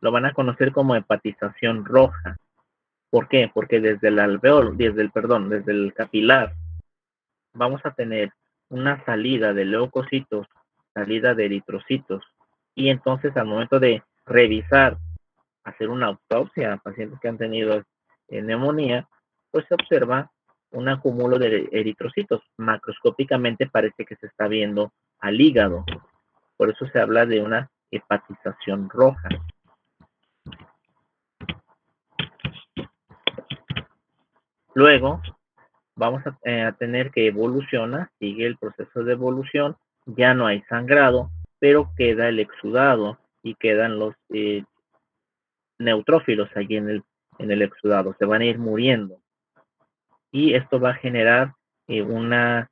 Lo van a conocer como hepatización roja. ¿Por qué? Porque desde el alveolo, desde el capilar, vamos a tener una salida de leucocitos, salida de eritrocitos, y entonces al momento de revisar, hacer una autopsia a pacientes que han tenido neumonía, pues se observa un acúmulo de eritrocitos. Macroscópicamente parece que se está viendo al hígado. Por eso se habla de una hepatización roja. Luego, vamos a tener que evoluciona, sigue el proceso de evolución, ya no hay sangrado, pero queda el exudado y quedan los neutrófilos allí en el exudado, se van a ir muriendo. Y esto va a generar una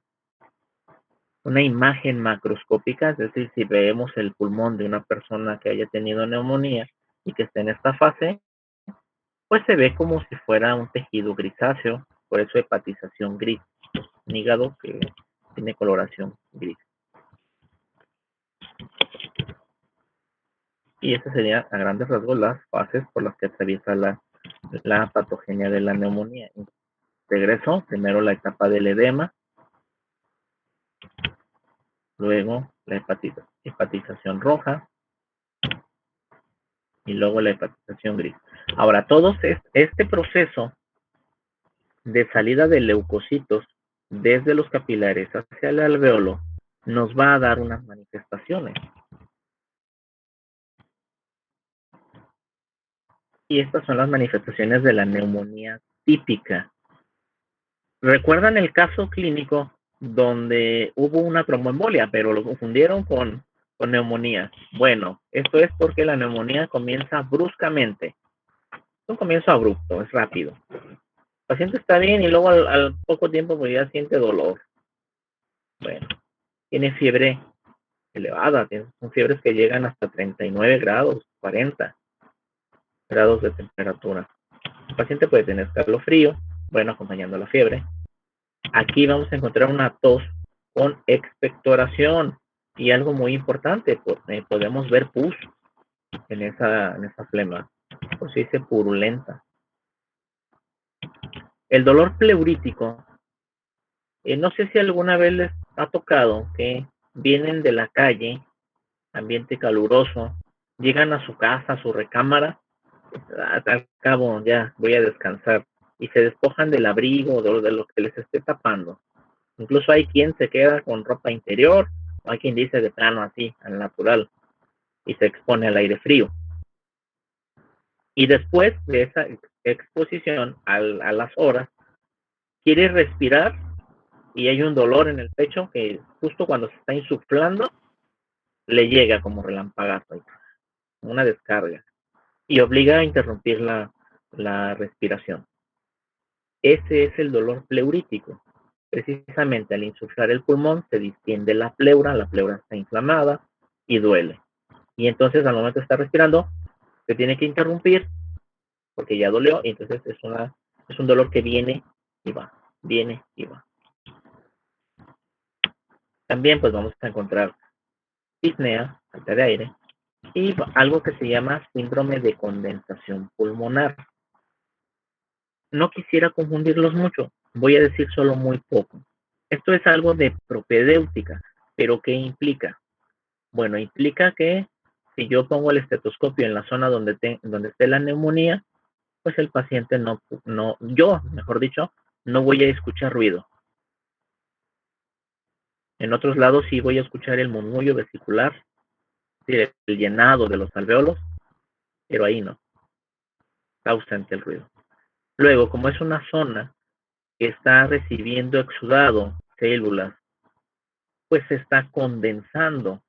imagen macroscópica, es decir, si vemos el pulmón de una persona que haya tenido neumonía y que esté en esta fase, pues se ve como si fuera un tejido grisáceo, por eso hepatización gris, un hígado que tiene coloración gris. Y esas serían a grandes rasgos las fases por las que atraviesa la patogenia de la neumonía. Regreso, primero la etapa del edema, luego la hepatización roja y luego la hepatización gris. Ahora, todo este proceso de salida de leucocitos desde los capilares hacia el alveolo nos va a dar unas manifestaciones. Y estas son las manifestaciones de la neumonía típica. ¿Recuerdan el caso clínico donde hubo una tromboembolia, pero lo confundieron con neumonía? Bueno, esto es porque la neumonía comienza bruscamente. Es un comienzo abrupto, es rápido. El paciente está bien y luego al poco tiempo pues ya siente dolor. Bueno, tiene fiebre elevada, son fiebres que llegan hasta 39 grados, 40 grados de temperatura. El paciente puede tener escalofrío, bueno, acompañando la fiebre. Aquí vamos a encontrar una tos con expectoración y algo muy importante, podemos ver pus en esa flema, pues se dice purulenta. El dolor pleurítico, no sé si alguna vez les ha tocado que vienen de la calle, ambiente caluroso, llegan a su casa, a su recámara, al cabo ya voy a descansar, y se despojan del abrigo, de lo que les esté tapando. Incluso hay quien se queda con ropa interior, o hay quien dice de plano así, al natural, y se expone al aire frío. Y después de esa exposición a las horas, quiere respirar y hay un dolor en el pecho que justo cuando se está insuflando, le llega como relampagazo, una descarga, y obliga a interrumpir la respiración. Ese es el dolor pleurítico. Precisamente al insuflar el pulmón se distiende la pleura está inflamada y duele. Y entonces al momento de estar respirando, se tiene que interrumpir porque ya dolió, y entonces es un dolor que viene y va, viene y va. También pues vamos a encontrar disnea, falta de aire, y algo que se llama síndrome de condensación pulmonar. No quisiera confundirlos mucho, voy a decir solo muy poco. Esto es algo de propedéutica, pero ¿qué implica? Bueno, implica que si yo pongo el estetoscopio en la zona donde esté la neumonía, pues el paciente yo, mejor dicho, no voy a escuchar ruido. En otros lados sí voy a escuchar el murmullo vesicular, el llenado de los alveolos, pero ahí no. Está ausente el ruido. Luego, como es una zona que está recibiendo exudado, células, pues se está condensando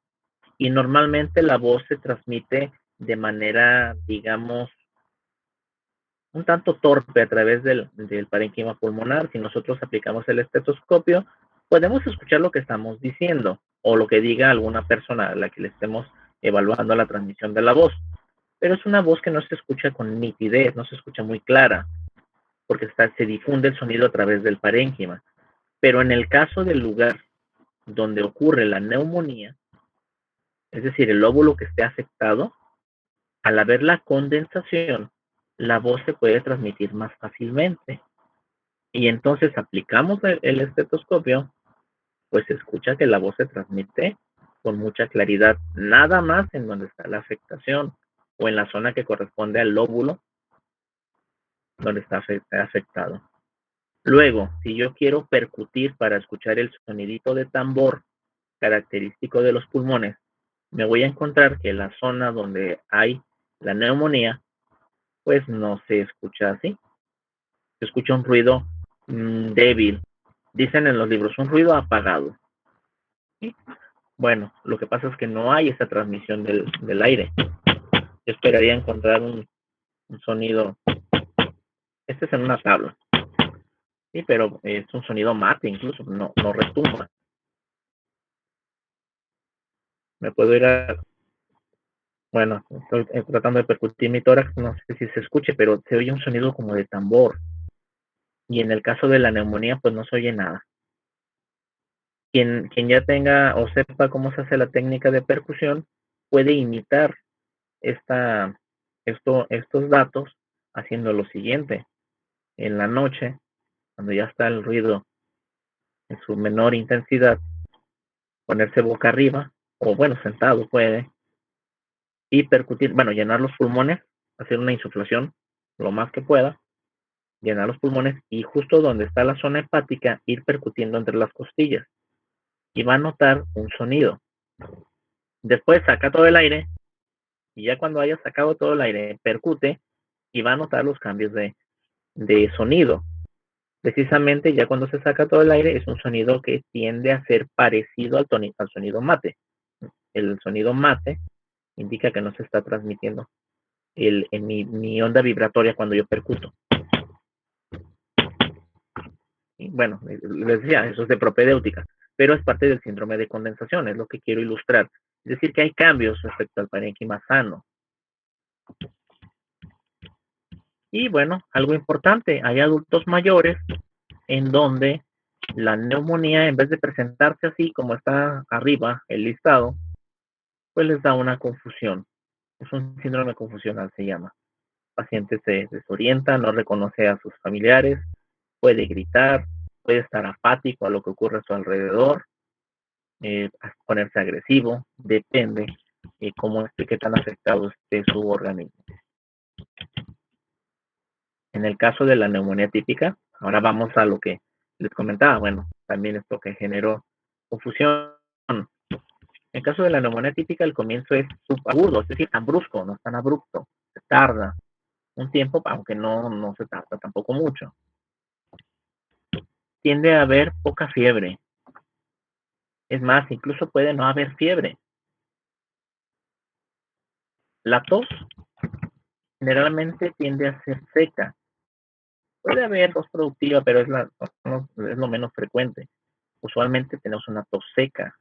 y normalmente la voz se transmite de manera, digamos, un tanto torpe a través del parénquima pulmonar. Si nosotros aplicamos el estetoscopio, podemos escuchar lo que estamos diciendo o lo que diga alguna persona a la que le estemos evaluando la transmisión de la voz. Pero es una voz que no se escucha con nitidez, no se escucha muy clara. porque se difunde el sonido a través del parénquima. Pero en el caso del lugar donde ocurre la neumonía, es decir, el lóbulo que esté afectado, al haber la condensación, la voz se puede transmitir más fácilmente. Y entonces aplicamos el estetoscopio, pues se escucha que la voz se transmite con mucha claridad, nada más en donde está la afectación o en la zona que corresponde al lóbulo donde está afectado. Luego, si yo quiero percutir para escuchar el sonidito de tambor característico de los pulmones, me voy a encontrar que la zona donde hay la neumonía, pues no se escucha así. Se escucha un ruido débil. Dicen en los libros, un ruido apagado. ¿Sí? Bueno, lo que pasa es que no hay esa transmisión del aire. Yo esperaría encontrar un sonido. Este es en una tabla. Sí, pero es un sonido mate incluso, no retumba. Me puedo ir a... Bueno, estoy tratando de percutir mi tórax, no sé si se escuche, pero se oye un sonido como de tambor. Y en el caso de la neumonía, pues no se oye nada. Quien ya tenga o sepa cómo se hace la técnica de percusión, puede imitar estos datos haciendo lo siguiente. En la noche, cuando ya está el ruido en su menor intensidad, ponerse boca arriba, o bueno, sentado puede, y percutir, bueno, llenar los pulmones, hacer una insuflación lo más que pueda, llenar los pulmones y justo donde está la zona hepática, ir percutiendo entre las costillas. Y va a notar un sonido. Después saca todo el aire y ya cuando haya sacado todo el aire, percute y va a notar los cambios de sonido. Precisamente ya cuando se saca todo el aire es un sonido que tiende a ser parecido al sonido mate. El sonido mate indica que no se está transmitiendo en mi onda vibratoria cuando yo percuto. Y bueno, les decía, eso es de propedéutica, pero es parte del síndrome de condensación, es lo que quiero ilustrar. Es decir, que hay cambios respecto al parénquima sano. Y bueno, algo importante, hay adultos mayores en donde la neumonía, en vez de presentarse así como está arriba el listado, pues les da una confusión. Es un síndrome confusional, se llama. El paciente se desorienta, no reconoce a sus familiares, puede gritar, puede estar apático a lo que ocurre a su alrededor, ponerse agresivo, depende de qué tan afectado esté su organismo. En el caso de la neumonía típica, ahora vamos a lo que les comentaba, bueno, también esto que generó confusión. En el caso de la neumonía típica, el comienzo es subagudo, es decir, tan brusco, no es tan abrupto, se tarda un tiempo, aunque no se tarda tampoco mucho. Tiende a haber poca fiebre. Es más, incluso puede no haber fiebre. La tos generalmente tiende a ser seca. Puede haber tos productiva, pero es lo menos frecuente. Usualmente tenemos una tos seca.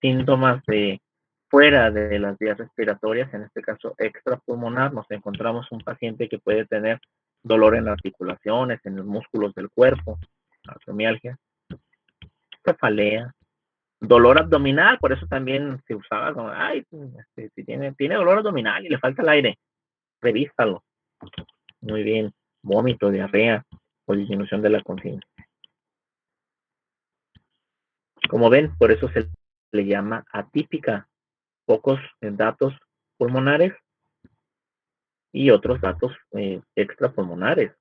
Síntomas de fuera de las vías respiratorias, en este caso extrapulmonar, nos encontramos un paciente que puede tener dolor en articulaciones, en los músculos del cuerpo, artromialgia, cefalea, dolor abdominal, por eso también se usaba como, si tiene dolor abdominal y le falta el aire, revísalo. Muy bien, vómito, diarrea o disminución de la conciencia. Como ven, por eso se le llama atípica. Pocos datos pulmonares y otros datos extrapulmonares,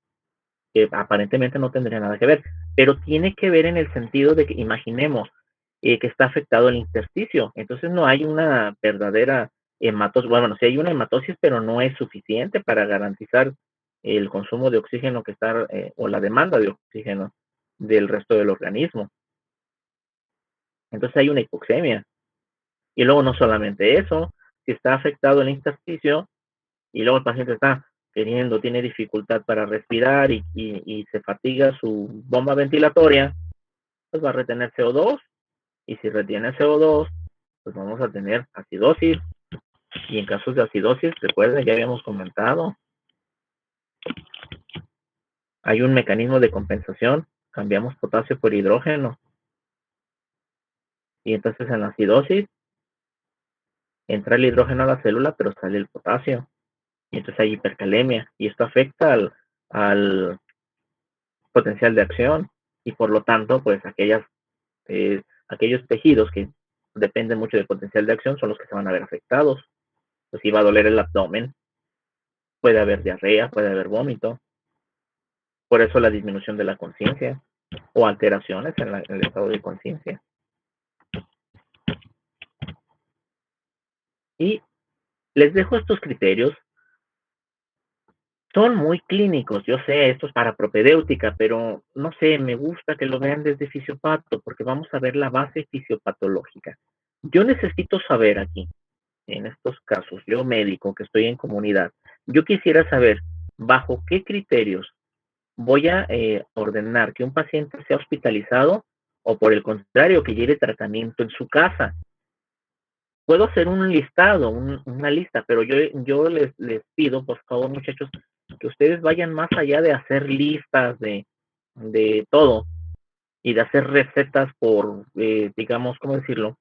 que aparentemente no tendría nada que ver, pero tiene que ver en el sentido de que imaginemos que está afectado el intersticio, entonces no hay una verdadera hematosis, bueno, sí hay una hematosis, pero no es suficiente para garantizar el consumo de oxígeno que está, o la demanda de oxígeno del resto del organismo. Entonces hay una hipoxemia. Y luego no solamente eso, si está afectado el intersticio y luego el paciente tiene dificultad para respirar y se fatiga su bomba ventilatoria, pues va a retener CO2 y si retiene CO2, pues vamos a tener acidosis y en casos de acidosis, recuerden, ya habíamos comentado, hay un mecanismo de compensación, cambiamos potasio por hidrógeno. Y entonces en la acidosis entra el hidrógeno a la célula, pero sale el potasio. Y entonces hay hipercalemia. Y esto afecta al potencial de acción. Y por lo tanto, pues aquellos tejidos que dependen mucho del potencial de acción son los que se van a ver afectados. Pues si va a doler el abdomen, puede haber diarrea, puede haber vómito. Por eso la disminución de la conciencia o alteraciones en el estado de conciencia. Y les dejo estos criterios. Son muy clínicos, yo sé, esto es para propedéutica, pero no sé, me gusta que lo vean desde fisiopato, porque vamos a ver la base fisiopatológica. Yo necesito saber aquí, en estos casos, yo médico que estoy en comunidad, yo quisiera saber bajo qué criterios voy a ordenar que un paciente sea hospitalizado o por el contrario, que lleve tratamiento en su casa. Puedo hacer un listado, una lista, pero yo les pido, por favor, muchachos, que ustedes vayan más allá de hacer listas de todo y de hacer recetas por, digamos, ¿cómo decirlo?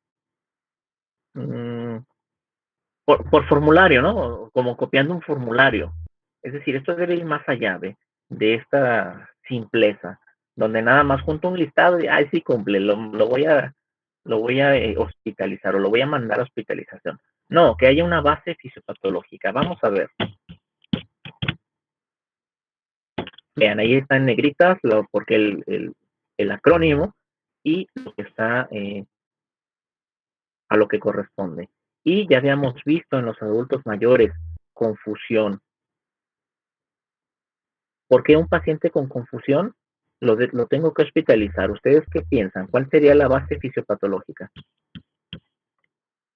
Por formulario, ¿no? Como copiando un formulario. Es decir, esto debe ir más allá de esta simpleza, donde nada más junto un listado y, ay, sí cumple, lo voy a hospitalizar o lo voy a mandar a hospitalización. No, que haya una base fisiopatológica. Vamos a ver. Vean, ahí está en negritas porque el acrónimo y lo que está a lo que corresponde. Y ya habíamos visto en los adultos mayores confusión. ¿Por qué un paciente con confusión lo tengo que hospitalizar? ¿Ustedes qué piensan? ¿Cuál sería la base fisiopatológica?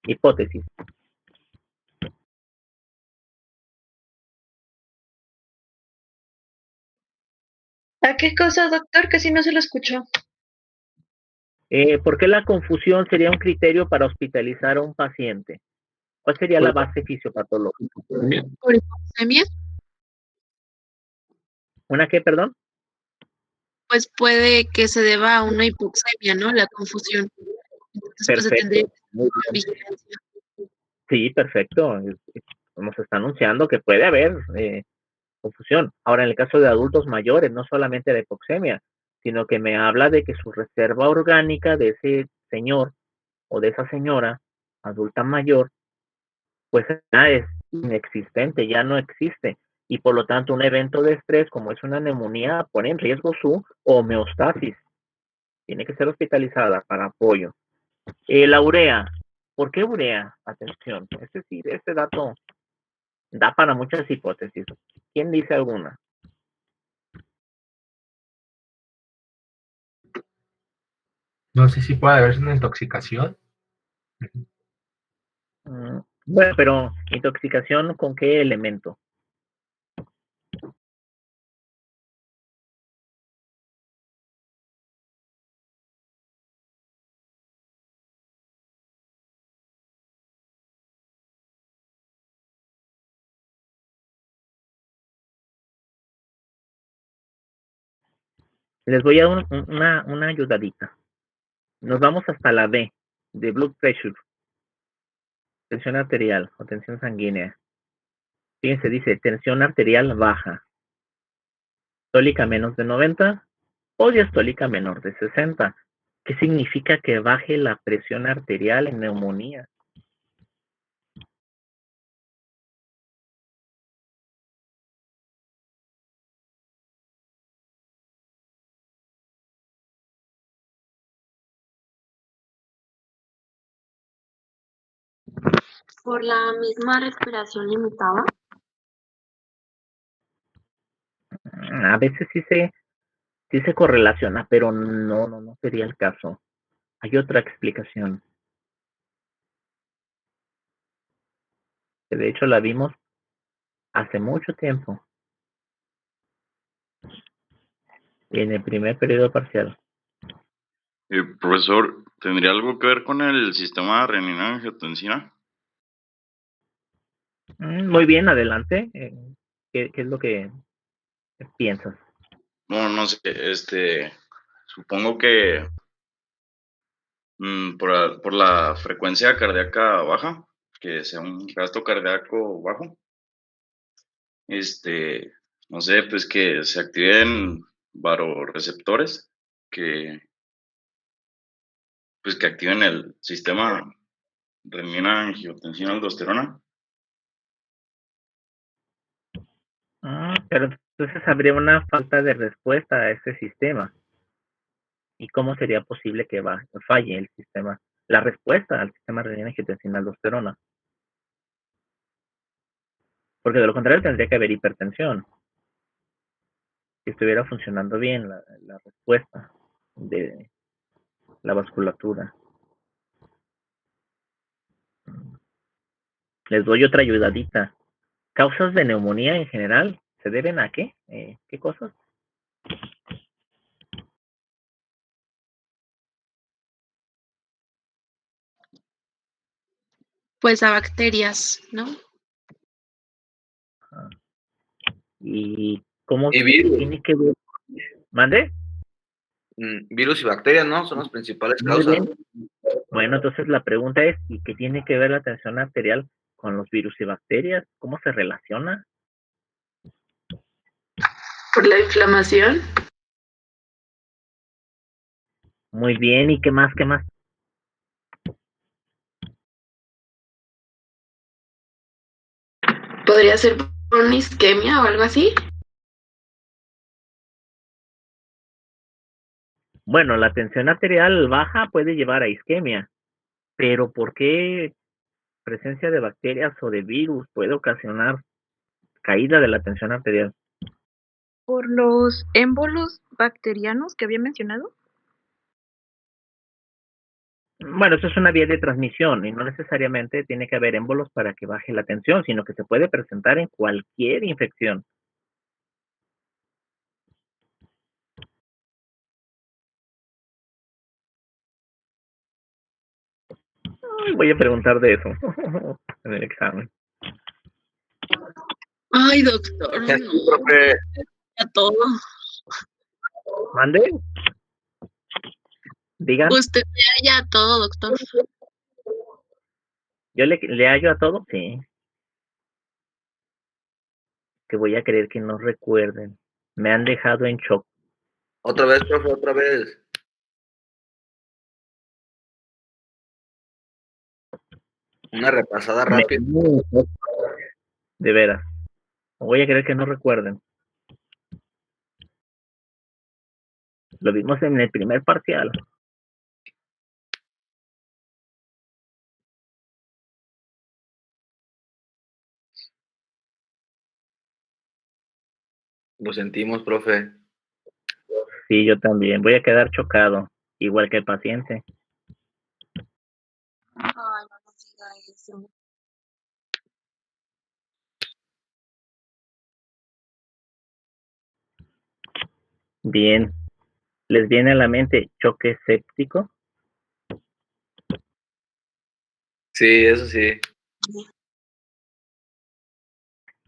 Hipótesis. ¿A qué cosa, doctor? Que si no se lo escuchó. ¿Por qué la confusión sería un criterio para hospitalizar a un paciente? ¿Cuál sería la base fisiopatológica? ¿Por hipoxemia? ¿Una qué, perdón? Pues puede que se deba a una hipoxemia, ¿no? La confusión. Entonces, pues se tendría Perfecto. que hacer una vigilancia. Sí, perfecto. Nos está anunciando que puede haber confusión. Ahora, en el caso de adultos mayores, no solamente la hipoxemia, sino que me habla de que su reserva orgánica de ese señor o de esa señora adulta mayor, pues ya es inexistente, ya no existe. Y por lo tanto, un evento de estrés, como es una neumonía, pone en riesgo su homeostasis. Tiene que ser hospitalizada para apoyo. La urea. ¿Por qué urea? Atención. Este dato da para muchas hipótesis. ¿Quién dice alguna? No sé si puede haber una intoxicación. Bueno, pero intoxicación ¿con qué elemento? Les voy a dar una ayudadita. Nos vamos hasta la B, de blood pressure, tensión arterial o tensión sanguínea. Fíjense, dice tensión arterial baja, diastólica menos de 90 o diastólica menor de 60. ¿Qué significa que baje la presión arterial en neumonía? Por la misma respiración limitada. A veces sí se correlaciona, pero no sería el caso. Hay otra explicación, que de hecho la vimos hace mucho tiempo, en el primer periodo parcial. Profesor, ¿tendría algo que ver con el sistema de renina-angiotensina? Muy bien, adelante. ¿Qué es lo que piensas? bueno, no sé, supongo que por la frecuencia cardíaca baja, que sea un gasto cardíaco bajo, no sé, pues que se activen varoreceptores que, pues que activen el sistema renina, angiotensina, aldosterona. Pero entonces habría una falta de respuesta a ese sistema. ¿Y cómo sería posible que falle el sistema, la respuesta al sistema renina, angiotensina, aldosterona? Porque de lo contrario tendría que haber hipertensión. Si estuviera funcionando bien la respuesta de la vasculatura. Les doy otra ayudadita. ¿Causas de neumonía en general se deben a qué? ¿Qué cosas? Pues a bacterias, ¿no? ¿Y cómo Y virus. tiene que ver? ¿Mande? Virus y bacterias, ¿no? Son las principales Muy causas. bien. Bueno, entonces la pregunta es, ¿y qué tiene que ver la tensión arterial con los virus y bacterias? ¿Cómo se relaciona? Por la inflamación. Muy bien, ¿y qué más? ¿Qué más? Podría ser por una isquemia o algo así. Bueno, la tensión arterial baja puede llevar a isquemia, pero ¿por qué presencia de bacterias o de virus puede ocasionar caída de la tensión arterial? Por los émbolos bacterianos que había mencionado. Bueno, eso es una vía de transmisión y no necesariamente tiene que haber émbolos para que baje la tensión, sino que se puede presentar en cualquier infección. Voy a preguntar de eso en el examen. Ay, doctor, Sí, no, profe. a todo. ¿Mande? Digan. Usted le halla a todo, doctor. ¿Yo le hallo a todo? Sí. Que voy a creer que no recuerden. Me han dejado en shock. Otra vez, profe, otra vez. Una repasada rápida. De veras. Voy a creer que no recuerden. Lo vimos en el primer parcial. Lo sentimos, profe. Sí, yo también. Voy a quedar chocado, igual que el paciente. Ay, no nos diga eso. Bien. ¿Les viene a la mente choque séptico? Sí, eso sí.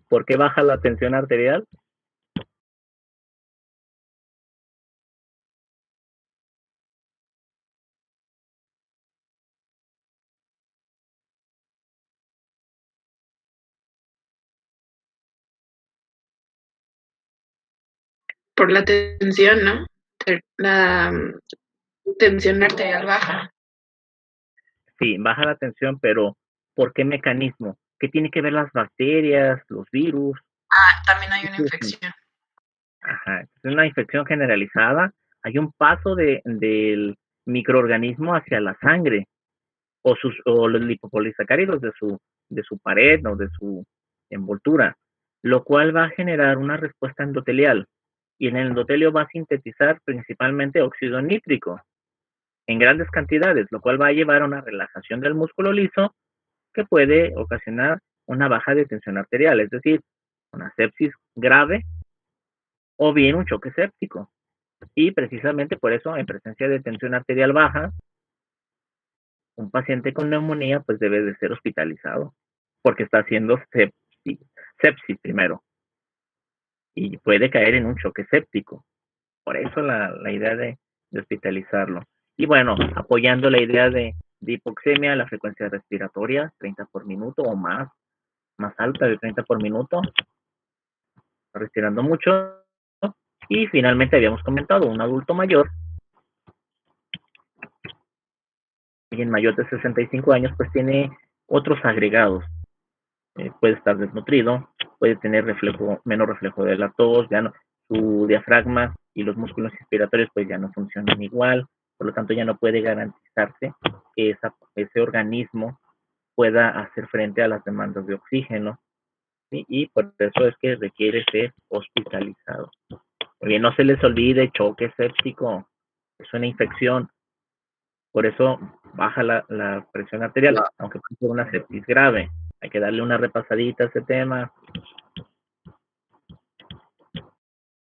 ¿Por qué baja la tensión arterial? Por la tensión, ¿no? La tensión arterial baja. Sí, baja la tensión, pero ¿por qué mecanismo? ¿Qué tiene que ver las bacterias, los virus? Ah, también hay una infección. Ajá, es una infección generalizada. Hay un paso del microorganismo hacia la sangre o los lipopolisacáridos de su pared o de su envoltura, lo cual va a generar una respuesta endotelial. Y en el endotelio va a sintetizar principalmente óxido nítrico en grandes cantidades, lo cual va a llevar a una relajación del músculo liso que puede ocasionar una baja de tensión arterial, es decir, una sepsis grave o bien un choque séptico. Y precisamente por eso, en presencia de tensión arterial baja, un paciente con neumonía pues debe de ser hospitalizado porque está haciendo sepsis primero y puede caer en un choque séptico. por eso la idea de hospitalizarlo. Y bueno, apoyando la idea de hipoxemia, la frecuencia respiratoria, 30 por minuto o más alta de 30 por minuto, respirando mucho. Y finalmente habíamos comentado, un adulto mayor, alguien mayor de 65 años, pues tiene otros agregados. Puede estar desnutrido, puede tener menos reflejo de la tos, ya no, su diafragma y los músculos respiratorios pues ya no funcionan igual, por lo tanto ya no puede garantizarse que ese organismo pueda hacer frente a las demandas de oxígeno, ¿sí? Y por eso es que requiere ser hospitalizado. Muy bien, no se les olvide, choque séptico, es una infección, por eso baja la presión arterial, aunque puede ser una sepsis grave. Hay que darle una repasadita a ese tema.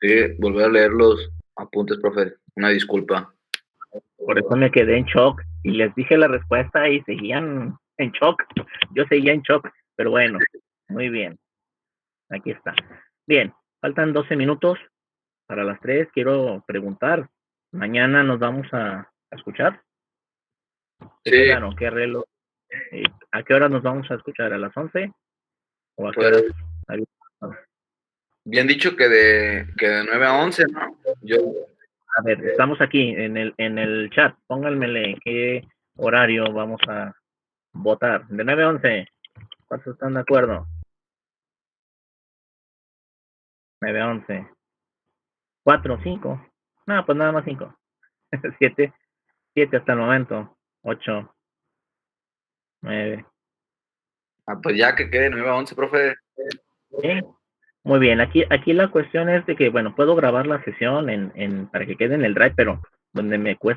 Sí, volver a leer los apuntes, profe. Una disculpa. Por eso me quedé en shock y les dije la respuesta y seguían en shock. Yo seguía en shock, pero bueno, muy bien. Aquí está. Bien, faltan 12 minutos para las 3. Quiero preguntar, ¿mañana nos vamos a escuchar? Sí. Claro, ¿qué reloj? ¿A qué hora nos vamos a escuchar? ¿A las 11? ¿O a qué hora? Bien dicho que de 9 a 11, ¿no? A ver, estamos aquí en el chat. Pónganmele qué horario vamos a votar. De 9 a 11. ¿Cuántos están de acuerdo? 9 a 11. 4, 5. No, pues nada más 5. 7 hasta el momento. 8. 9. Pues ya que quede 9 a 11, profe. ¿Sí? Muy bien, aquí la cuestión es de que, bueno, puedo grabar la sesión para que quede en el drive, pero donde me cuesta